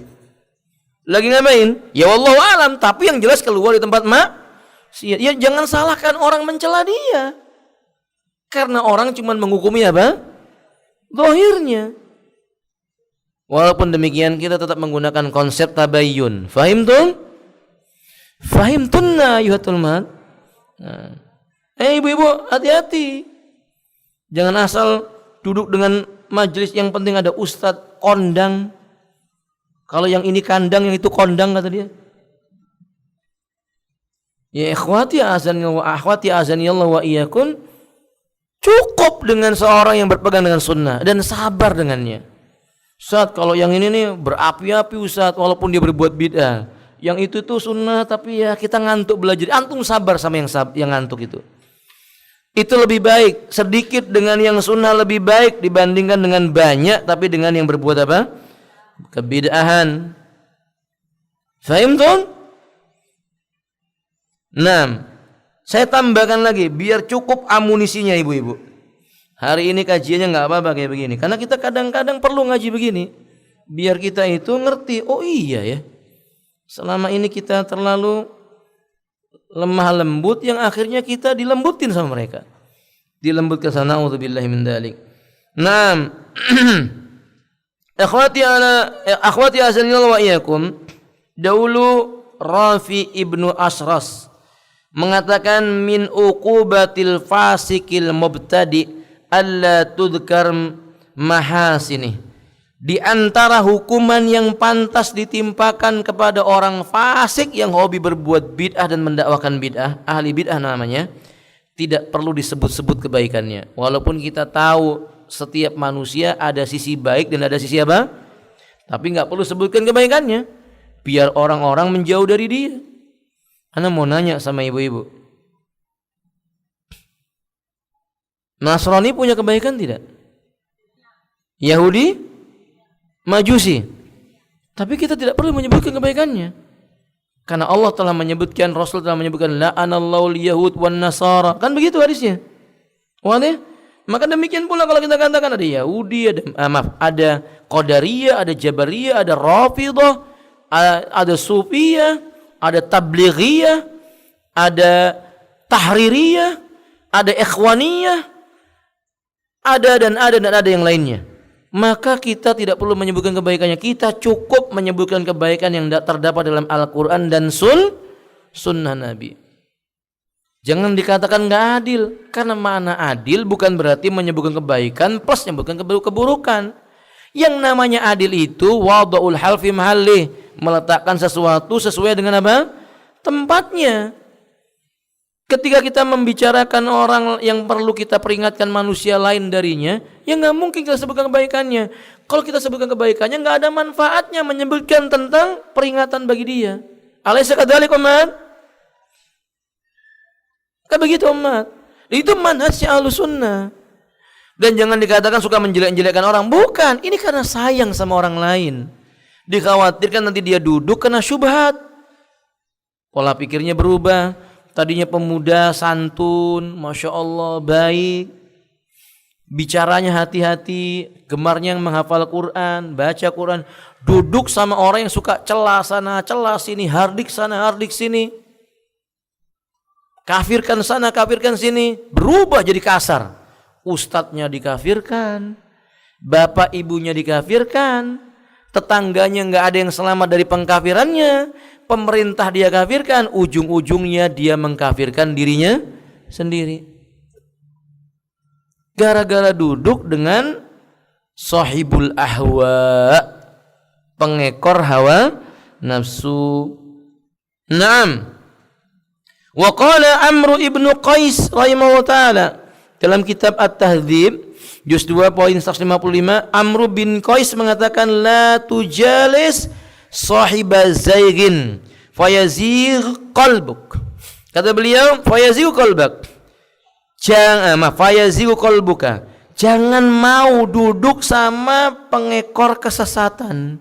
Lagi ngapain? Ya wallahu alam, tapi yang jelas keluar di tempat maksiat. Ya jangan salahkan orang mencela dia. Karena orang cuma menghukumi apa? Zahirnya. Walaupun demikian kita tetap menggunakan konsep tabayyun. Fahimtum? Fahimtunna ayuhatul mat. Nah. Ibu-ibu, hati-hati. Jangan asal duduk dengan majelis yang penting ada ustadz kondang. Kalau yang ini kandang, yang itu kondang kata dia. Ya ikhwati azani wa akhwati azani Allah wa iyyakum, cukup dengan seorang yang berpegang dengan sunnah dan sabar dengannya. Ustaz, kalau yang ini nih berapi-api Ustaz, walaupun dia berbuat bid'ah. Yang itu tuh sunnah tapi ya kita ngantuk belajar. Antum sabar sama yang ngantuk itu. Itu lebih baik, sedikit dengan yang sunnah lebih baik dibandingkan dengan banyak tapi dengan yang berbuat apa? Kebid'ahan. Fahimtum? Nah, saya tambahkan lagi biar cukup amunisinya ibu-ibu. Hari ini kajiannya nggak apa-apa kayak begini, karena kita kadang-kadang perlu ngaji begini, biar kita itu ngerti. Oh iya ya, selama ini kita terlalu lemah lembut yang akhirnya kita dilembutin sama mereka. Dilembutkan sana, auzubillahi min dzalik. Naam. Akhwati azanillahu wa iyyakum, Dahulu Rafi ibnu Asras mengatakan min uqubatil fasikil mubtadi alla tudkar mahasini. Di antara hukuman yang pantas ditimpakan kepada orang fasik yang hobi berbuat bid'ah dan mendakwakan bid'ah, ahli bid'ah namanya, tidak perlu disebut-sebut kebaikannya. Walaupun kita tahu setiap manusia ada sisi baik dan ada sisi apa? Tapi nggak perlu sebutkan kebaikannya, biar orang-orang menjauh dari dia. Ana mau nanya sama ibu-ibu, Nasrani punya kebaikan tidak? Yahudi, Majusi. Tapi kita tidak perlu menyebutkan kebaikannya, karena Allah telah menyebutkan, Rasul telah menyebutkan la'anallahu al-yahud wan nasara. Kan begitu hadisnya. Wadah? Maka demikian pula kalau kita katakan ada Yahudi, ada Qadariyah, ada Jabariyah, ada Rafidhah, ada Sufiyah, ada Tablighiyah, ada Tahririyah, ada Ikhwaniyah, ada yang lainnya. Maka kita tidak perlu menyebutkan kebaikannya. Kita cukup menyebutkan kebaikan yang terdapat dalam Al-Quran dan Sunnah Nabi. Jangan dikatakan nggak adil, karena makna adil bukan berarti menyebutkan kebaikan plus menyebutkan keburukan. Yang namanya adil itu wada'ul hal fi mahallih, meletakkan sesuatu sesuai dengan apa? Tempatnya. Ketika kita membicarakan orang yang perlu kita peringatkan manusia lain darinya, ya nggak mungkin kita sebutkan kebaikannya. Kalau kita sebutkan kebaikannya, nggak ada manfaatnya menyebutkan tentang peringatan bagi dia. Alaysa kadzalik umat? Kan begitu umat. Itu manhajnya Ahlus Sunnah. Dan jangan dikatakan suka menjelek-jelekkan orang. Bukan, ini karena sayang sama orang lain. Dikhawatirkan nanti dia duduk kena syubhat, pola pikirnya berubah. Tadinya pemuda santun, Masya Allah, baik, bicaranya hati-hati, gemarnya menghafal Quran, baca Quran, duduk sama orang yang suka celah sana, celah sini, hardik sana, hardik sini, kafirkan sana, kafirkan sini, berubah jadi kasar. Ustadznya dikafirkan, bapak ibunya dikafirkan, tetangganya nggak ada yang selamat dari pengkafirannya, pemerintah dia kafirkan, ujung-ujungnya dia mengkafirkan dirinya sendiri. Gara-gara duduk dengan sahibul ahwa, pengekor hawa nafsu. Naam. Wa qala Amr ibnu Qais rahimahullah ta'ala dalam kitab At-Tahdzib juz 2 poin 155, Amr bin Qais mengatakan la tujalis sahiba zaygin fayazigh qalbuk. Kata beliau fayazigh qalbak. Fayazigh qalbuka. Jangan mau duduk sama pengekor kesesatan.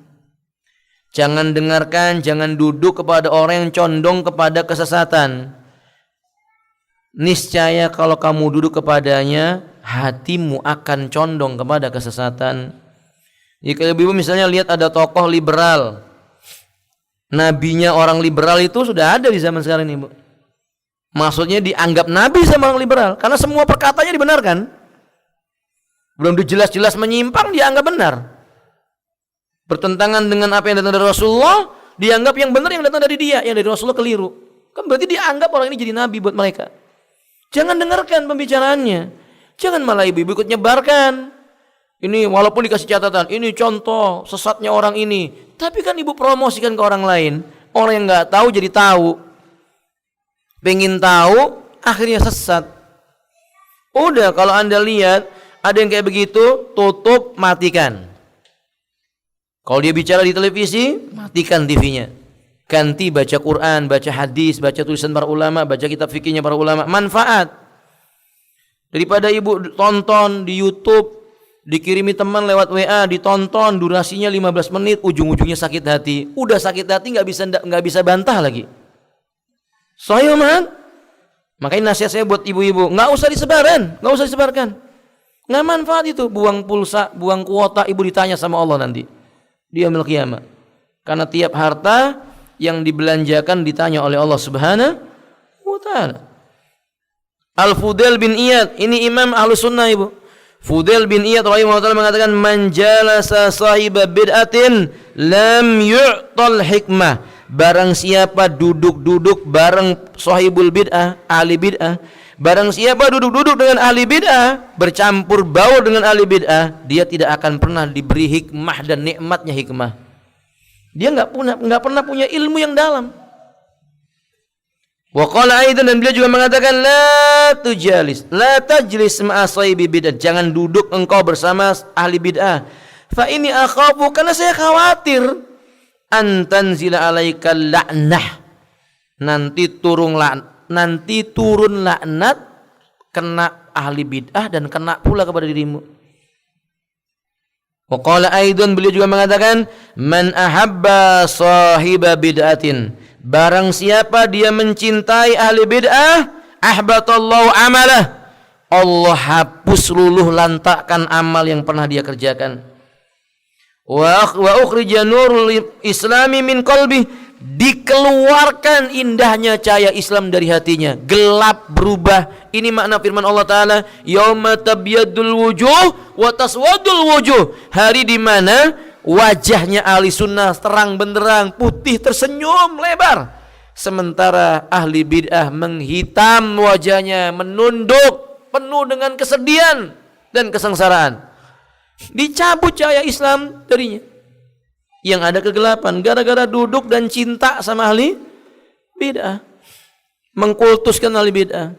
Jangan dengarkan, jangan duduk kepada orang yang condong kepada kesesatan. Niscaya kalau kamu duduk kepadanya, hatimu akan condong kepada kesesatan. Jika ibu misalnya lihat ada tokoh liberal, nabinya orang liberal itu sudah ada di zaman sekarang ini, Bu. Maksudnya dianggap nabi sama orang liberal, karena semua perkataannya dibenarkan. Belum jelas-jelas menyimpang dianggap benar. Bertentangan dengan apa yang datang dari Rasulullah, dianggap yang benar yang datang dari dia, yang dari Rasulullah keliru. Kan berarti dianggap orang ini jadi nabi buat mereka. Jangan dengarkan pembicaraannya. Jangan malah ibu-ibu ikut nyebarkan. Ini walaupun dikasih catatan, ini contoh sesatnya orang ini. Tapi kan ibu promosikan ke orang lain. Orang yang nggak tahu jadi tahu. Pengen tahu, akhirnya sesat. Udah, kalau Anda lihat ada yang kayak begitu, tutup, matikan. Kalau dia bicara di televisi, matikan TV-nya. Ganti baca Quran, baca hadis, baca tulisan para ulama, baca kitab fikihnya para ulama. Manfaat. Daripada ibu tonton di YouTube, dikirimi teman lewat WA, ditonton durasinya 15 menit, ujung-ujungnya sakit hati. Udah sakit hati nggak bisa bantah lagi. Sahih man. Makanya nasihat saya buat ibu-ibu, nggak usah disebarkan. Nggak manfaat itu, buang pulsa, buang kuota, ibu ditanya sama Allah nanti di yaumil qiyamah. Karena tiap harta yang dibelanjakan ditanya oleh Allah Subhanahu wa ta'ala. Al-Fudail bin Iyad, ini imam Ahlus Sunnah ibu. Fudail bin Iyad rahimahullah ta'ala mengatakan man jalasa sahiba bid'atin lam yu'tal hikmah barang siapa duduk-duduk bareng sahibul bid'ah, ahli bid'ah, barang siapa duduk-duduk dengan ahli bid'ah, bercampur baur dengan ahli bid'ah, dia tidak akan pernah diberi hikmah dan nikmatnya hikmah. Dia enggak pernah punya ilmu yang dalam. Wa qala aidan, dan beliau juga mengatakan la tajlis ma'a sahibi bid'ah, jangan duduk engkau bersama ahli bid'ah. Fa ini akhafu, karena saya khawatir an tanzila alaika la'nah, nanti turun laknat kena ahli bid'ah dan kena pula kepada dirimu. Wa qala aidan, beliau juga mengatakan man ahabba sahiba bid'atin, barang siapa dia mencintai ahli bid'ah, ahbatallahu amalah, Allah hapus luluh lantakkan amal yang pernah dia kerjakan. Wa ukhrija nurul islami min qalbi, dikeluarkan indahnya cahaya Islam dari hatinya, gelap berubah. Ini makna firman Allah Ta'ala, yauma tabyadul wujuh wa taswadul wujuh, hari di mana wajahnya ahli sunnah terang benderang, putih tersenyum lebar, sementara ahli bid'ah menghitam wajahnya, menunduk, penuh dengan kesedihan dan kesengsaraan. Dicabut cahaya Islam darinya, yang ada kegelapan gara-gara duduk dan cinta sama ahli bid'ah, mengkultuskan ahli bid'ah.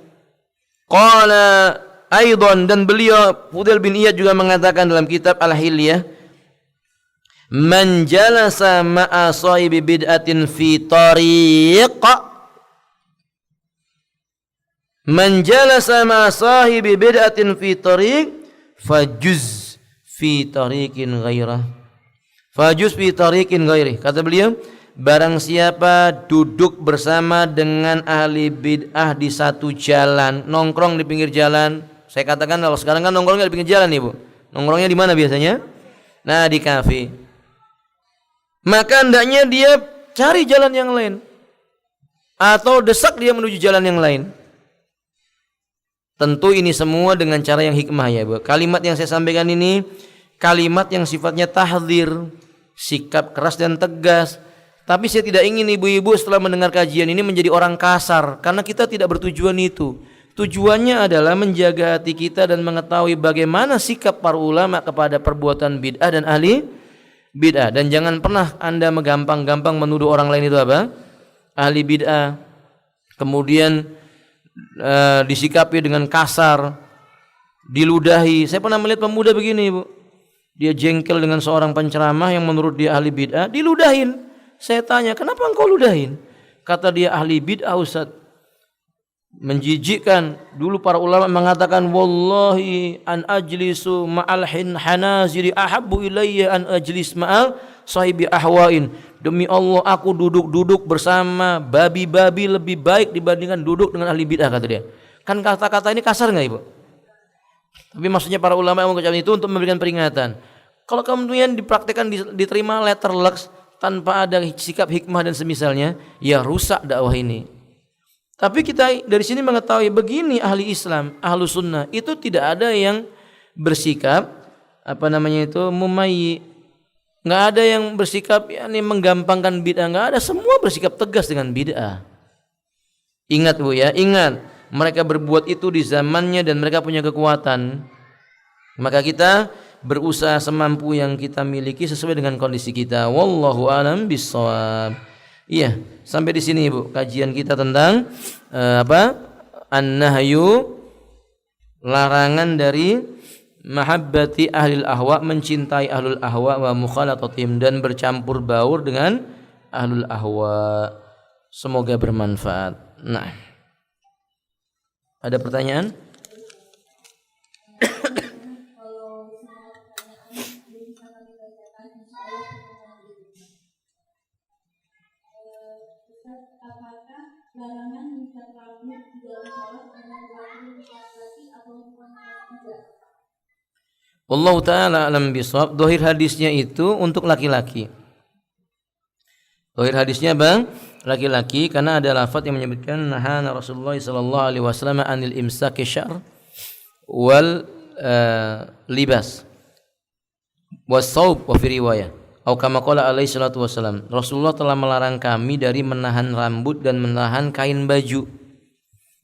Qala aidan, dan beliau Fudail bin Iyad juga mengatakan dalam kitab Al-Hilyah, man jalasa ma'a sahibi bid'atin fi tariq, man jalasa ma'a sahibi bid'atin fi tariq fajuz fi tariqin ghairah, fajuz fi tariqin ghairi. Kata beliau, barang siapa duduk bersama dengan ahli bid'ah di satu jalan, nongkrong di pinggir jalan. Saya katakan kalau sekarang kan nongkrongnya di pinggir jalan, Ibu. Nongkrongnya di mana biasanya? Nah, di kafe. Maka hendaknya dia cari jalan yang lain, atau desak dia menuju jalan yang lain. Tentu ini semua dengan cara yang hikmah, ya Bu. Kalimat yang saya sampaikan ini kalimat yang sifatnya tahdzir, sikap keras dan tegas. Tapi saya tidak ingin ibu-ibu setelah mendengar kajian ini menjadi orang kasar, karena kita tidak bertujuan itu. Tujuannya adalah menjaga hati kita dan mengetahui bagaimana sikap para ulama kepada perbuatan bid'ah dan ahli bid'ah. Dan jangan pernah Anda menggampang-gampang menuduh orang lain itu apa? Ahli bid'ah. Kemudian disikapi dengan kasar, diludahi. Saya pernah melihat pemuda begini, Bu. Dia jengkel dengan seorang penceramah yang menurut dia ahli bid'ah, diludahin. Saya tanya, kenapa engkau ludahin? Kata dia, ahli bid'ah Ustaz. Menjijikkan. Dulu para ulama mengatakan, wallahi an ajlisu ma'al hanaziri ahabbu ilayya an ajlis ma'al sahibi ahwain. Demi Allah, aku duduk-duduk bersama babi-babi lebih baik dibandingkan duduk dengan ahli bid'ah, kata dia. Kan kata-kata ini kasar enggak, Ibu? Tapi maksudnya para ulama yang mengucapkan itu untuk memberikan peringatan. Kalau kemudian dipraktikkan, diterima letter lux tanpa ada sikap hikmah dan semisalnya, ya rusak dakwah ini. Tapi kita dari sini mengetahui begini ahli Islam, ahlu sunnah itu tidak ada yang bersikap mumayyi, nggak ada yang bersikap menggampangkan bid'ah, nggak ada, semua bersikap tegas dengan bid'ah. Ingat Bu ya, ingat, mereka berbuat itu di zamannya dan mereka punya kekuatan. Maka kita berusaha semampu yang kita miliki sesuai dengan kondisi kita. Wallahu a'lam bishawab. Iya, sampai di sini Ibu kajian kita tentang an-nahyu, larangan dari mahabbati ahlil ahwa, mencintai ahlul ahwa, wa mukhalatatihim, dan bercampur baur dengan ahlul ahwa. Semoga bermanfaat. Nah, ada pertanyaan? Allah Ta'ala alam bisawab. Dohir hadisnya itu untuk laki-laki. Dohir hadisnya bang, laki-laki, karena ada lafaz yang menyebutkan nahana Rasulullah sallallahu alaihi wasallam anil imsaki syar wal libas was saub wa fi riwayah. Au kama qala alaihi salatu wasalam. Rasulullah telah melarang kami dari menahan rambut dan menahan kain baju.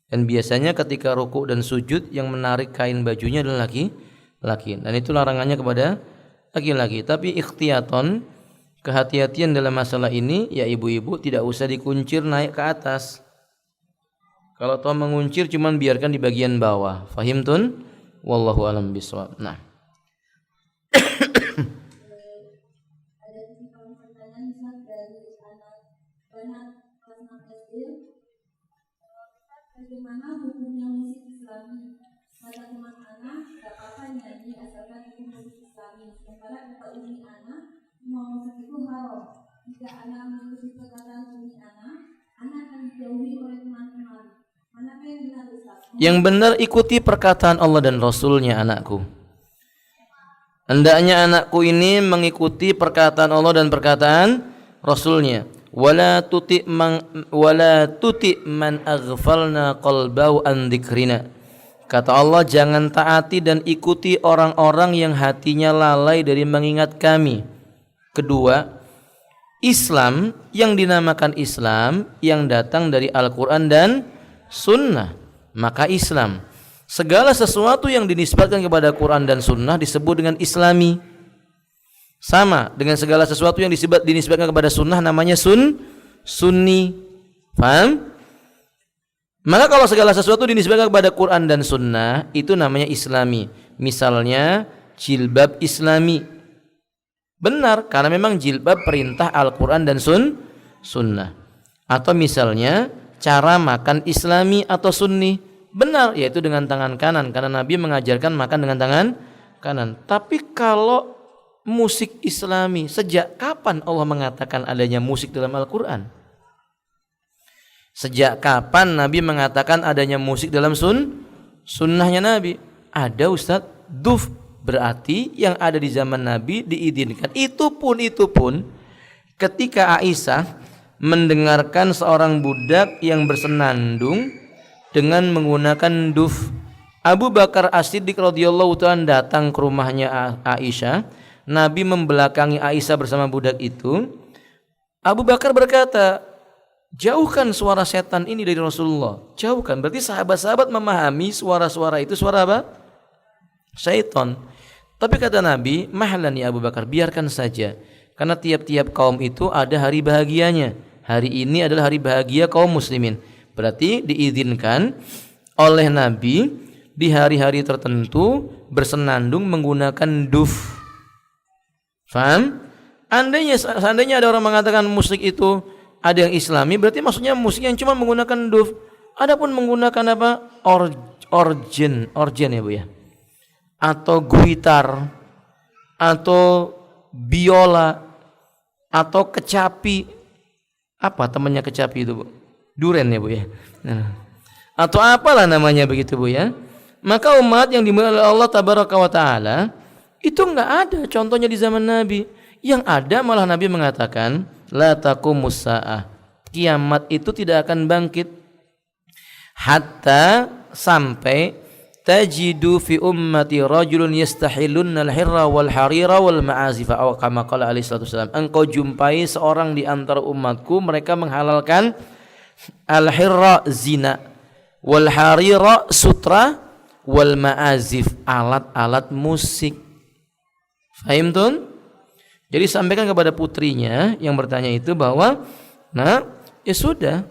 Dan biasanya ketika rukuk dan sujud yang menarik kain bajunya adalah laki-laki. Dan itu larangannya kepada laki-laki. Tapi ikhtiyaton, kehati-hatian dalam masalah ini, ya ibu-ibu tidak usah dikuncir naik ke atas. Kalau toh menguncir cuman biarkan di bagian bawah. Fahimtun? Wallahu alam bisawab. Nah. Bagaimana hukumnya musik Islami? Kata teman anak, tak apa-apa nyanyi asalkan itu musik Islami. Sementara kata umi anak, semua musik itu haram. Jika anak mengikuti perkataan umi anak akan dijauhi oleh teman-teman. Manakah yang benar, Ustaz? Yang benar ikuti perkataan Allah dan Rasulnya, anakku. Hendaknya anakku ini mengikuti perkataan Allah dan perkataan Rasulnya. Wala tuti man aghfalna qalbahu an dzikrina. Kata Allah, jangan taati dan ikuti orang-orang yang hatinya lalai dari mengingat kami. Kedua, Islam yang dinamakan Islam yang datang dari Al-Quran dan Sunnah, maka Islam. Segala sesuatu yang dinisbatkan kepada Quran dan Sunnah disebut dengan Islami. Sama dengan segala sesuatu yang dinisbatkan kepada Sunnah namanya Sunni. Paham? Maka kalau segala sesuatu dinisbatkan kepada Quran dan Sunnah itu namanya Islami. Misalnya jilbab Islami. Benar, karena memang jilbab perintah Al-Quran dan Sunnah. Atau misalnya cara makan Islami atau Sunni. Benar, yaitu dengan tangan kanan, karena Nabi mengajarkan makan dengan tangan kanan. Tapi kalau musik Islami, sejak kapan Allah mengatakan adanya musik dalam Al-Quran? Sejak kapan Nabi mengatakan adanya musik dalam sunnahnya Nabi? Ada, Ustaz. Duf, berarti yang ada di zaman Nabi diizinkan. Itu pun ketika Aisyah mendengarkan seorang budak yang bersenandung dengan menggunakan duf. Abu Bakar As-Siddiq radhiyallahu ta'ala datang ke rumahnya Aisyah. Nabi membelakangi Aisyah bersama budak itu. Abu Bakar berkata, jauhkan suara setan ini dari Rasulullah. Jauhkan. Berarti sahabat-sahabat memahami suara-suara itu suara apa? Syaitan. Tapi kata Nabi, mahlan ya Abu Bakar, biarkan saja. Karena tiap-tiap kaum itu ada hari bahagianya. Hari ini adalah hari bahagia kaum muslimin. Berarti diizinkan oleh Nabi di hari-hari tertentu bersenandung menggunakan duf. Faham? Seandainya ada orang mengatakan musik itu ada yang Islami, berarti maksudnya musik yang cuma menggunakan duf. Adapun menggunakan apa? Organ ya Bu ya. Atau gitar, atau biola, atau kecapi. Apa temannya kecapi itu Bu? Duren ya Bu ya. Nah. Atau apalah namanya begitu Bu ya. Maka umat yang dimuliakan oleh Allah tabaraka wa taala itu enggak ada contohnya di zaman Nabi. Yang ada malah Nabi mengatakan la taqumus saah. Kiamat itu tidak akan bangkit hatta sampai tajidu fi ummati rajulun yastahilunna al-hirra wal harira wal ma'azifa aw kama qala alaihi salatu wasallam. Engkau jumpai seorang di antara umatku mereka menghalalkan al-hirra zina, wal harira sutra, wal ma'azif alat-alat musik. Fahim tuh? Jadi sampaikan kepada putrinya yang bertanya itu bahwa ya sudah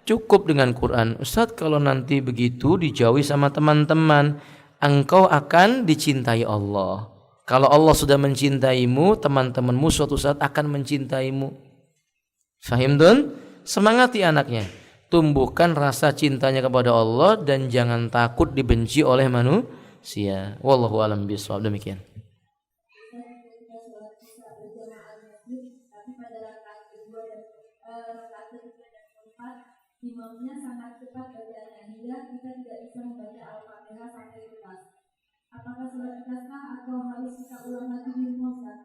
cukup dengan Quran. Ustaz, kalau nanti begitu dijauhi sama teman-teman, engkau akan dicintai Allah. Kalau Allah sudah mencintaimu, teman-temanmu suatu saat akan mencintaimu. Fahim tuh? Semangati anaknya. Tumbuhkan rasa cintanya kepada Allah dan jangan takut dibenci oleh manusia. Wallahu a'lam bishawab. Demikian. Imamnya sangat cepat bacaannya hingga kita tidak bisa membaca Al-Fatihah sampai tuntas. Apakah sudah tuntaskah atau harus kita ulang lagi di rumah?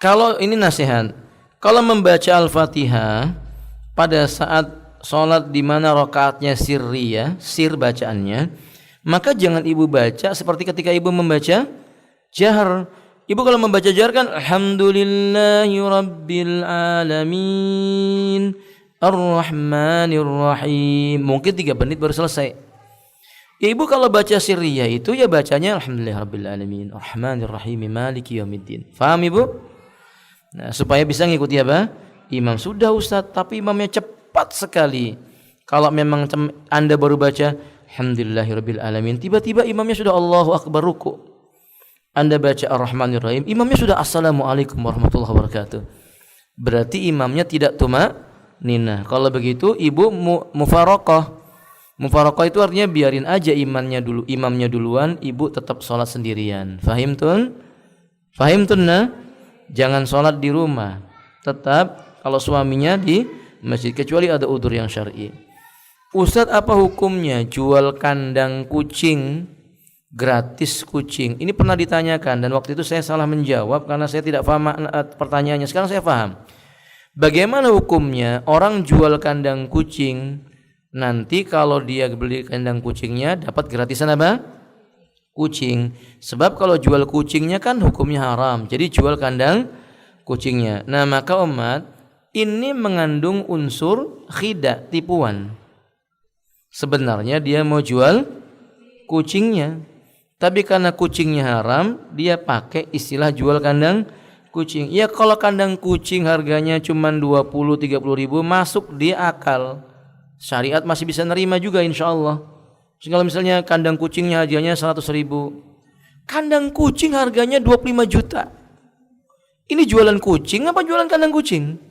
Kalau ini nasihat, kalau membaca Al-Fatihah pada saat sholat di mana rakaatnya sirri ya, sir bacaannya, maka jangan ibu baca seperti ketika ibu membaca jahar. Ibu kalau membaca jahar kan alhamdulillahi rabbil alamin arrahmanir rahim. Mungkin 3 menit baru selesai. Ibu kalau baca sirriyah itu ya bacanya alhamdulillahi rabbil alamin arrahmanir rahim maliki yaumiddin. Faham Ibu? Nah, supaya bisa ngikuti apa? Imam. Sudah Ustaz, tapi imamnya cepat sekali. Kalau memang Anda baru baca alhamdulillahirabbil alamin, tiba-tiba imamnya sudah Allahu akbar ruku. Anda baca ar-rahmanir rahim, imamnya sudah assalamualaikum warahmatullahi wabarakatuh. Berarti imamnya tidak tumanina. Kalau begitu Ibu mufaraqah. Mufaraqah itu artinya biarin aja imamnya duluan, Ibu tetap sholat sendirian. Fahimtun? Fahimtunna? Jangan sholat di rumah. Tetap kalau suaminya di masjid, kecuali ada udzur yang syar'i. Ustadz, apa hukumnya jual kandang kucing gratis kucing? Ini pernah ditanyakan dan waktu itu saya salah menjawab karena saya tidak paham pertanyaannya. Sekarang saya paham. Bagaimana hukumnya orang jual kandang kucing, nanti kalau dia beli kandang kucingnya dapat gratisan apa? Kucing. Sebab kalau jual kucingnya kan hukumnya haram. Jadi jual kandang kucingnya. Nah, maka umat ini mengandung unsur khidah, tipuan. Sebenarnya dia mau jual kucingnya, tapi karena kucingnya haram, dia pakai istilah jual kandang kucing. Ya kalau kandang kucing harganya cuma 20-30 ribu, masuk di akal. Syariat masih bisa nerima juga insya Allah. Kalau misalnya kandang kucingnya harganya 100 ribu, kandang kucing harganya 25 juta. Ini jualan kucing apa jualan kandang kucing?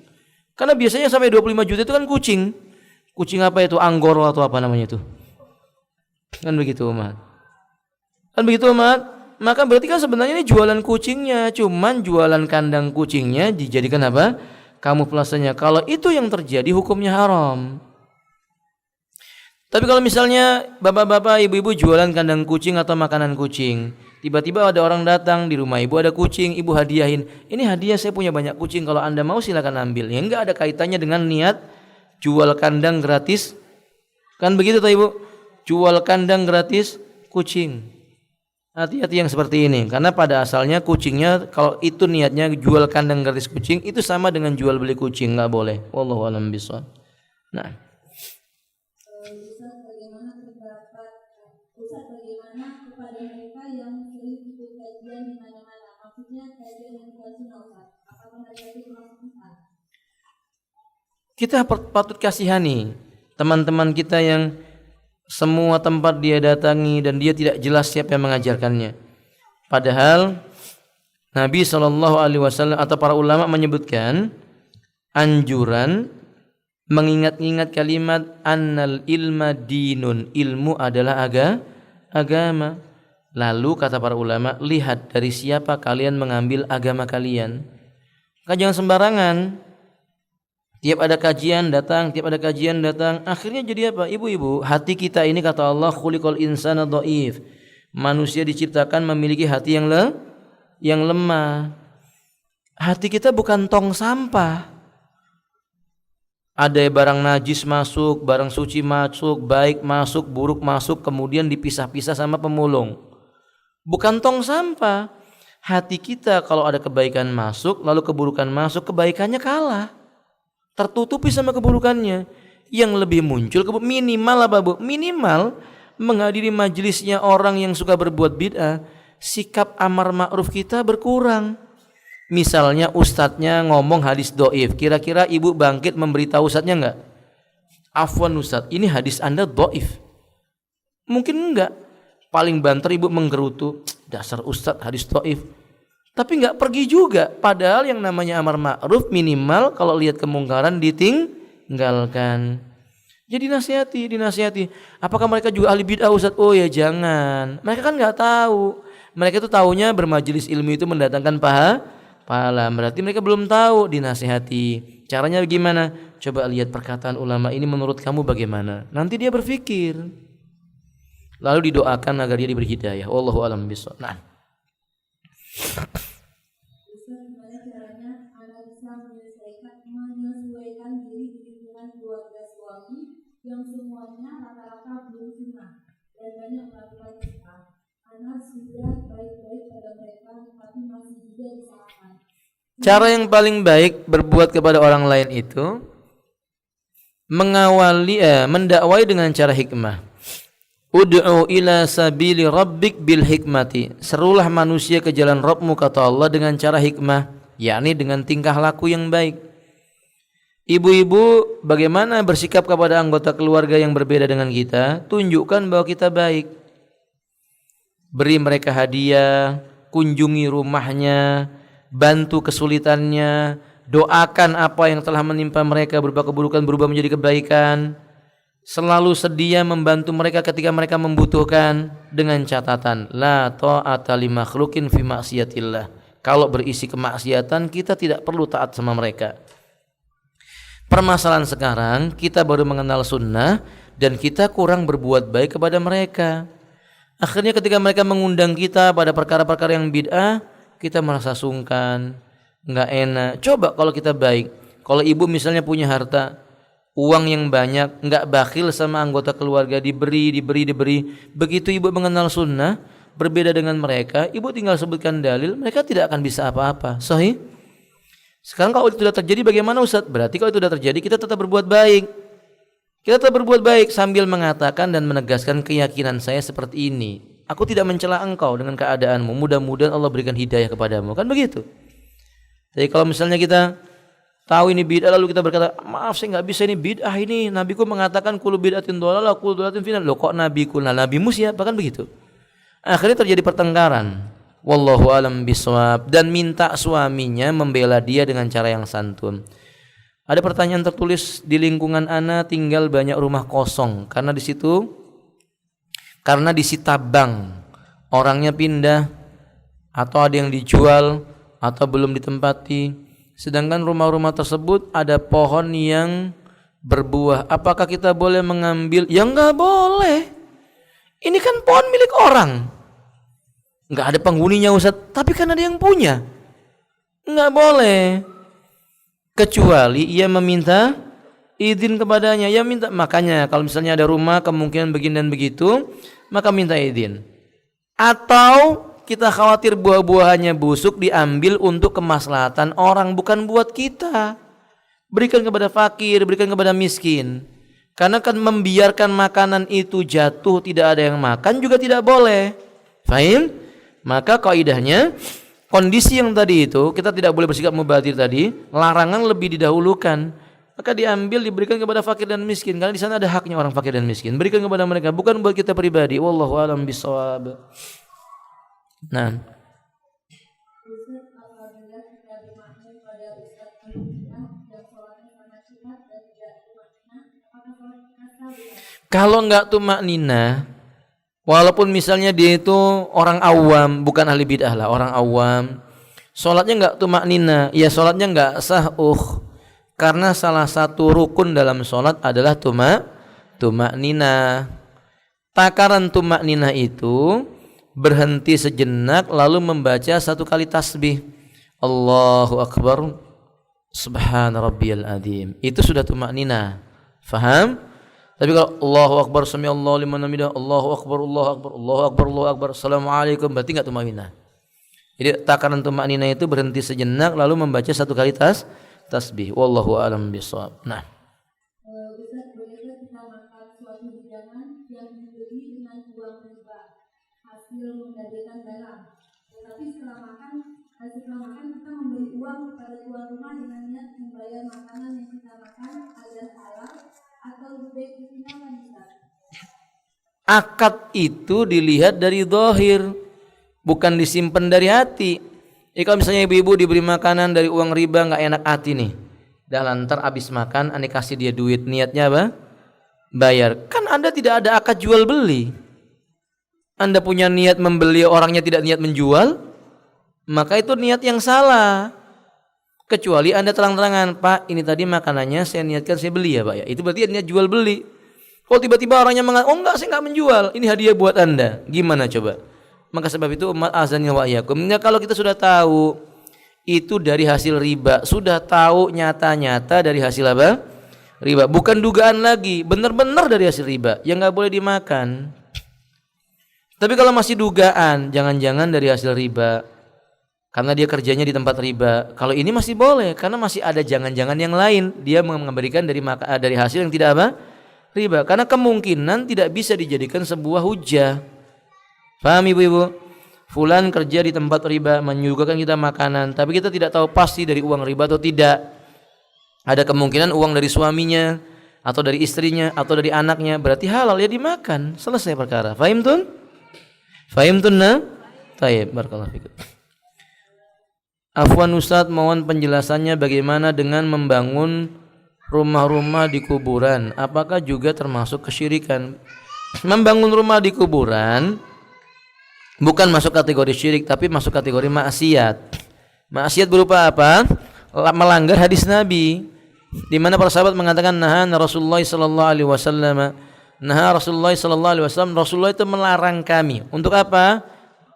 Karena biasanya sampai 25 juta itu kan kucing. Kucing apa itu? Anggoro atau apa namanya itu? Kan begitu umat. Kan begitu umat. Maka berarti kan sebenarnya ini jualan kucingnya, cuman jualan kandang kucingnya dijadikan apa? Kamuflasenya. Kalau itu yang terjadi hukumnya haram. Tapi kalau misalnya bapak-bapak, ibu-ibu jualan kandang kucing atau makanan kucing, tiba-tiba ada orang datang di rumah ibu ada kucing, ibu hadiahin. Ini hadiah, saya punya banyak kucing, kalau Anda mau silakan ambil. Ya enggak ada kaitannya dengan niat jual kandang gratis. Kan begitu toh Ibu? Jual kandang gratis kucing. Hati-hati yang seperti ini, karena pada asalnya kucingnya kalau itu niatnya jual kandang gratis kucing, itu sama dengan jual beli kucing, enggak boleh. Wallahu a'lam bishawab. Nah, bagaimana kepada mereka yang sering ikut kajian di mana-mana, maksudnya kajian yang tradisional, apakah mereka itu termasuk Ustaz? kita patut kasihani teman-teman kita yang semua tempat dia datangi dan dia tidak jelas siapa yang mengajarkannya. Padahal Nabi SAW atau para ulama menyebutkan anjuran mengingat-ingat kalimat annal ilma dinun, ilmu adalah agama. Lalu kata para ulama, lihat dari siapa kalian mengambil agama kalian. Maka jangan sembarangan. Tiap ada kajian datang, akhirnya jadi apa? Ibu-ibu, hati kita ini kata Allah khuliqal insana dhaif. Manusia diciptakan memiliki hati yang lemah. Hati kita bukan tong sampah. Ada barang najis masuk, barang suci masuk, baik masuk, buruk masuk, kemudian dipisah-pisah sama pemulung. Bukan tong sampah. Hati kita kalau ada kebaikan masuk, lalu keburukan masuk, kebaikannya kalah. Tertutupi sama keburukannya. Yang lebih muncul minimal apa Bu? Minimal menghadiri majelisnya orang yang suka berbuat bid'ah, sikap amar ma'ruf kita berkurang. Misalnya ustadznya ngomong hadis dhaif, kira-kira ibu bangkit memberitahu ustadznya enggak? Afwan ustadz, ini hadis Anda dhaif. Mungkin enggak. Paling banter ibu menggerutu, dasar ustadz hadis dhaif. Tapi enggak pergi juga. Padahal yang namanya amar ma'ruf minimal kalau lihat kemungkaran ditinggalkan. Jadi dinasihati. Apakah mereka juga ahli bid'ah Ustaz? Oh ya jangan. Mereka kan enggak tahu. Mereka itu taunya bermajelis ilmu itu mendatangkan pahala. Berarti mereka belum tahu, dinasihati. Caranya bagaimana? Coba lihat perkataan ulama ini menurut kamu bagaimana? Nanti dia berpikir. Lalu didoakan agar dia diberi hidayah. Wallahu a'lam bishawab. Nah. Bagaimana caranya anak bisa menyesuaikan diri di lingkungan keluarga suami yang semuanya rata-rata belum sunnah dan banyak melakukan bid'ah. Anak sudah baik-baik pada mereka tapi masih Cara yang paling baik berbuat kepada orang lain itu mendakwai dengan cara hikmah. Ud'u ila sabili rabbik bil hikmati. Serulah manusia ke jalan Rabbmu, kata Allah, dengan cara hikmah, yakni dengan tingkah laku yang baik. Ibu-ibu bagaimana bersikap kepada anggota keluarga yang berbeda dengan kita? Tunjukkan bahwa kita baik. Beri mereka hadiah, kunjungi rumahnya, bantu kesulitannya, doakan apa yang telah menimpa mereka berupa keburukan berubah menjadi kebaikan. Selalu sedia membantu mereka ketika mereka membutuhkan, dengan catatan la ta'ata li makhluqin fi ma'siyatillah. Kalau berisi kemaksiatan kita tidak perlu taat sama mereka. Permasalahan sekarang kita baru mengenal sunnah dan kita kurang berbuat baik kepada mereka. Akhirnya ketika mereka mengundang kita pada perkara-perkara yang bid'ah, kita merasa sungkan, nggak enak. Coba kalau kita baik, kalau ibu misalnya punya harta, uang yang banyak, nggak bakhil sama anggota keluarga, diberi. Begitu ibu mengenal sunnah, berbeda dengan mereka, ibu tinggal sebutkan dalil, mereka tidak akan bisa apa-apa. Sahih? Sekarang kalau itu sudah terjadi bagaimana Ustaz? Berarti kalau itu sudah terjadi kita tetap berbuat baik. Kita tetap berbuat baik sambil mengatakan dan menegaskan keyakinan saya seperti ini. Aku tidak mencela engkau dengan keadaanmu. Mudah-mudahan Allah berikan hidayah kepadamu. Kan begitu. Jadi kalau misalnya kita tahu ini bid'ah lalu kita berkata, maaf saya nggak bisa, ini bid'ah ini. Nabiku mengatakan kullu bid'atin dhalalah, kullu dhalalatin finnar. Loh kok nabiku? Nah, nabimu siapa? Kan begitu. Akhirnya terjadi pertengkaran. Wallahu alam bisawab. Dan minta suaminya membela dia dengan cara yang santun. Ada pertanyaan tertulis, di lingkungan ana tinggal banyak rumah kosong karena disita bank, orangnya pindah atau ada yang dijual atau belum ditempati. Sedangkan rumah-rumah tersebut ada pohon yang berbuah. Apakah kita boleh mengambil? Ya enggak boleh. Ini kan pohon milik orang. Enggak ada penghuninya Ustaz, tapi kan ada yang punya. Enggak boleh. Kecuali ia meminta izin kepadanya. Ya minta. Makanya kalau misalnya ada rumah kemungkinan begini dan begitu, maka minta izin. Atau kita khawatir buah-buahannya busuk diambil untuk kemaslahatan orang, bukan buat kita. Berikan kepada fakir, berikan kepada miskin. Karena kan membiarkan makanan itu jatuh tidak ada yang makan juga tidak boleh. Fahim? Maka kaidahnya kondisi yang tadi itu kita tidak boleh bersikap mubadir tadi, larangan lebih didahulukan. Maka diambil diberikan kepada fakir dan miskin karena di sana ada haknya orang fakir dan miskin. Berikan kepada mereka bukan buat kita pribadi. Wallahu a'lam bishawab. Nah, kalau enggak tumak nina, walaupun misalnya dia itu orang awam, bukan ahli bid'ah lah, orang awam, sholatnya enggak tumak nina, ya sholatnya enggak sah. Karena salah satu rukun dalam sholat adalah tumak nina. Takaran tumak nina itu berhenti sejenak lalu membaca satu kali tasbih, Allahu Akbar, Subhana Rabbiyal Azim. Itu sudah tumak nina. Faham? Tapi kalau Allahu Akbar, Samiallahu liman hamidah, Allahu Akbar, Allahu Akbar, Allahu Akbar, Allahu Akbar, Assalamualaikum, berarti enggak tumak nina. Jadi takaran tumak nina itu berhenti sejenak lalu membaca satu kali tasbih. Wallahu a'lam bishawab. Nah, Ustaz, bolehkah kita makan suatu hidangan yang dibeli dengan uang riba hasil menggadaikan barang? Tetapi setelah makan kita memberi uang kepada tuan rumah dengan niat membayar makanan yang kita makan agar halal atau lebih baik ditinggalkan, Ustaz? akad itu dilihat dari zahir, bukan disimpan dari hati. Kalau misalnya ibu-ibu diberi makanan dari uang riba nggak enak hati nih, dah lantar abis makan ane kasih dia duit, niatnya apa? Bayar. Kan Anda tidak ada akad jual beli. Anda punya niat membeli, orangnya tidak niat menjual, maka itu niat yang salah. Kecuali Anda terang-terangan, Pak ini tadi makanannya saya niatkan saya beli ya Pak ya, itu berarti niat jual beli. Kalau tiba-tiba orangnya mengatakan, oh enggak saya enggak menjual, ini hadiah buat Anda, gimana coba? Maka sebab itu umat azani wa iyyakum. Kalau kita sudah tahu itu dari hasil riba, sudah tahu nyata-nyata dari hasil apa? Riba, bukan dugaan lagi, benar-benar dari hasil riba, yang nggak boleh dimakan. Tapi kalau masih dugaan, jangan-jangan dari hasil riba, karena dia kerjanya di tempat riba. Kalau ini masih boleh karena masih ada jangan-jangan yang lain. Dia memberikan dari hasil yang tidak apa? Riba. Karena kemungkinan tidak bisa dijadikan sebuah hujah. Paham ibu-ibu? Fulan kerja di tempat riba, menyuguhkan kita makanan, tapi kita tidak tahu pasti dari uang riba atau tidak. Ada kemungkinan uang dari suaminya, atau dari istrinya, atau dari anaknya, berarti halal ya dimakan. Selesai perkara. Fahimtun? Fahimtunna? Tayyib, barakallahu fikum. Afwan Ustaz, mohon penjelasannya bagaimana dengan membangun rumah-rumah di kuburan. Apakah juga termasuk kesyirikan? Membangun rumah di kuburan bukan masuk kategori syirik, tapi masuk kategori maksiat. Maksiat berupa apa? Melanggar hadis Nabi, di mana para sahabat mengatakan Rasulullah sallallahu alaihi wasallam, Rasulullah itu melarang kami untuk apa?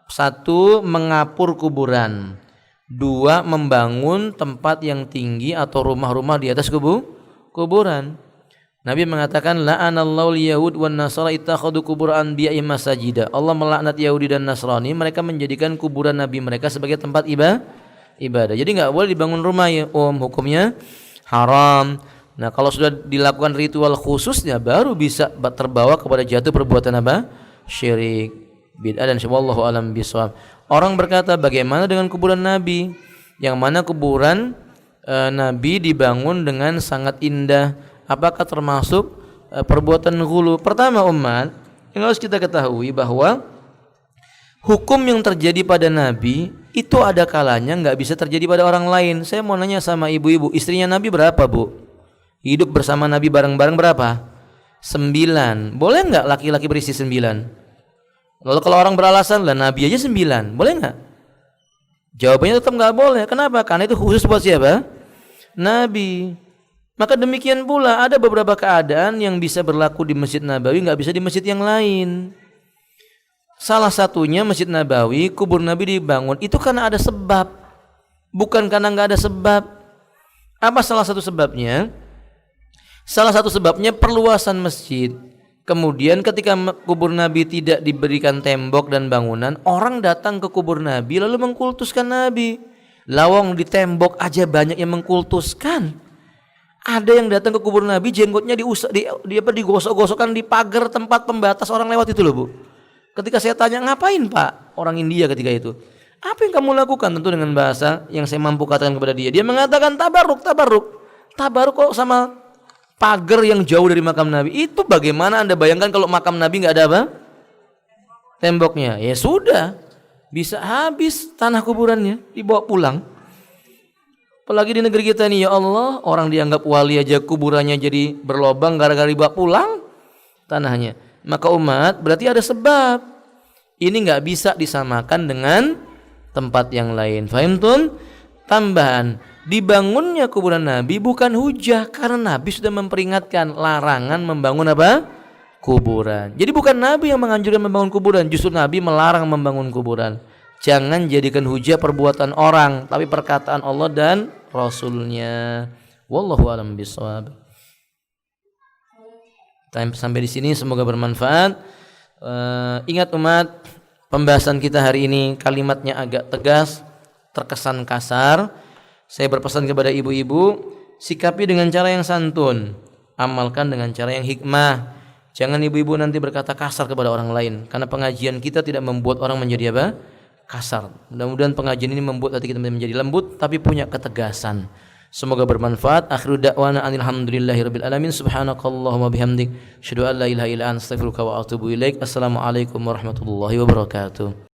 Satu, mengapur kuburan. Dua, membangun tempat yang tinggi atau rumah-rumah di atas kuburan. Nabi mengatakan la'anallahu al-yahud wan nasara ittakhadhu qubur anbiya'ihim masajida. Allah melaknat Yahudi dan Nasrani, mereka menjadikan kuburan nabi mereka sebagai tempat ibadah. Jadi enggak boleh dibangun rumah ya, hukumnya haram. Nah, kalau sudah dilakukan ritual khususnya baru bisa terbawa kepada jatuh perbuatan apa? Syirik, bid'ah, dan wallahu alam bisawab. Orang berkata, bagaimana dengan kuburan nabi? Yang mana kuburan nabi dibangun dengan sangat indah? Apakah termasuk perbuatan ghulu? Pertama, umat yang harus kita ketahui bahwa hukum yang terjadi pada Nabi itu ada kalanya nggak bisa terjadi pada orang lain. Saya mau nanya sama ibu-ibu, istrinya Nabi berapa, Bu? Hidup bersama Nabi bareng-bareng berapa? 9. Boleh nggak laki-laki beristri 9? Lalu kalau orang beralasan lah Nabi aja 9, boleh nggak? Jawabannya tetap nggak boleh. Kenapa? Karena itu khusus buat siapa? Nabi. Maka demikian pula ada beberapa keadaan yang bisa berlaku di Masjid Nabawi nggak bisa di masjid yang lain. Salah satunya Masjid Nabawi, kubur Nabi dibangun itu karena ada sebab, bukan karena nggak ada sebab. Apa salah satu sebabnya? Salah satu sebabnya perluasan masjid. Kemudian ketika kubur Nabi tidak diberikan tembok dan bangunan, orang datang ke kubur Nabi lalu mengkultuskan Nabi. Lawang di tembok aja banyak yang mengkultuskan. Ada yang datang ke kubur Nabi, jenggotnya digosok-gosokkan di pagar tempat pembatas orang lewat itu loh, Bu. Ketika saya tanya, ngapain Pak? Orang India ketika itu. Apa yang kamu lakukan? Tentu dengan bahasa yang saya mampu katakan kepada dia. Dia mengatakan tabarruk. Tabarruk kok sama pagar yang jauh dari makam Nabi. Itu bagaimana Anda bayangkan kalau makam Nabi nggak ada apa? Temboknya. Ya sudah, bisa habis tanah kuburannya, dibawa pulang. Apalagi di negeri kita ini, ya Allah, orang dianggap wali aja kuburannya jadi berlobang gara-gara dibawa pulang tanahnya. Maka umat berarti ada sebab. Ini nggak bisa disamakan dengan tempat yang lain. Fahimtun? Tambahan, dibangunnya kuburan Nabi bukan hujah karena Nabi sudah memperingatkan larangan membangun apa? Kuburan. Jadi bukan Nabi yang menganjurkan membangun kuburan, justru Nabi melarang membangun kuburan. Jangan jadikan hujah perbuatan orang, tapi perkataan Allah dan Rasulnya. Wallahu a'lam bishawab. Sampai di sini semoga bermanfaat. Ingat umat, pembahasan kita hari ini kalimatnya agak tegas, terkesan kasar. Saya berpesan kepada ibu-ibu, sikapi dengan cara yang santun, amalkan dengan cara yang hikmah. Jangan ibu-ibu nanti berkata kasar kepada orang lain, karena pengajian kita tidak membuat orang menjadi apa? Kasar. Mudah-mudahan pengajian ini membuat hati kita menjadi lembut tapi punya ketegasan. Semoga bermanfaat. Akhiru da'wana alhamdulillahirabbil alamin. Subhanakallahumma bihamdik, asyhadu an la ilaha illa anta, astaghfiruka wa atubu ilaik. Assalamualaikum warahmatullahi wabarakatuh.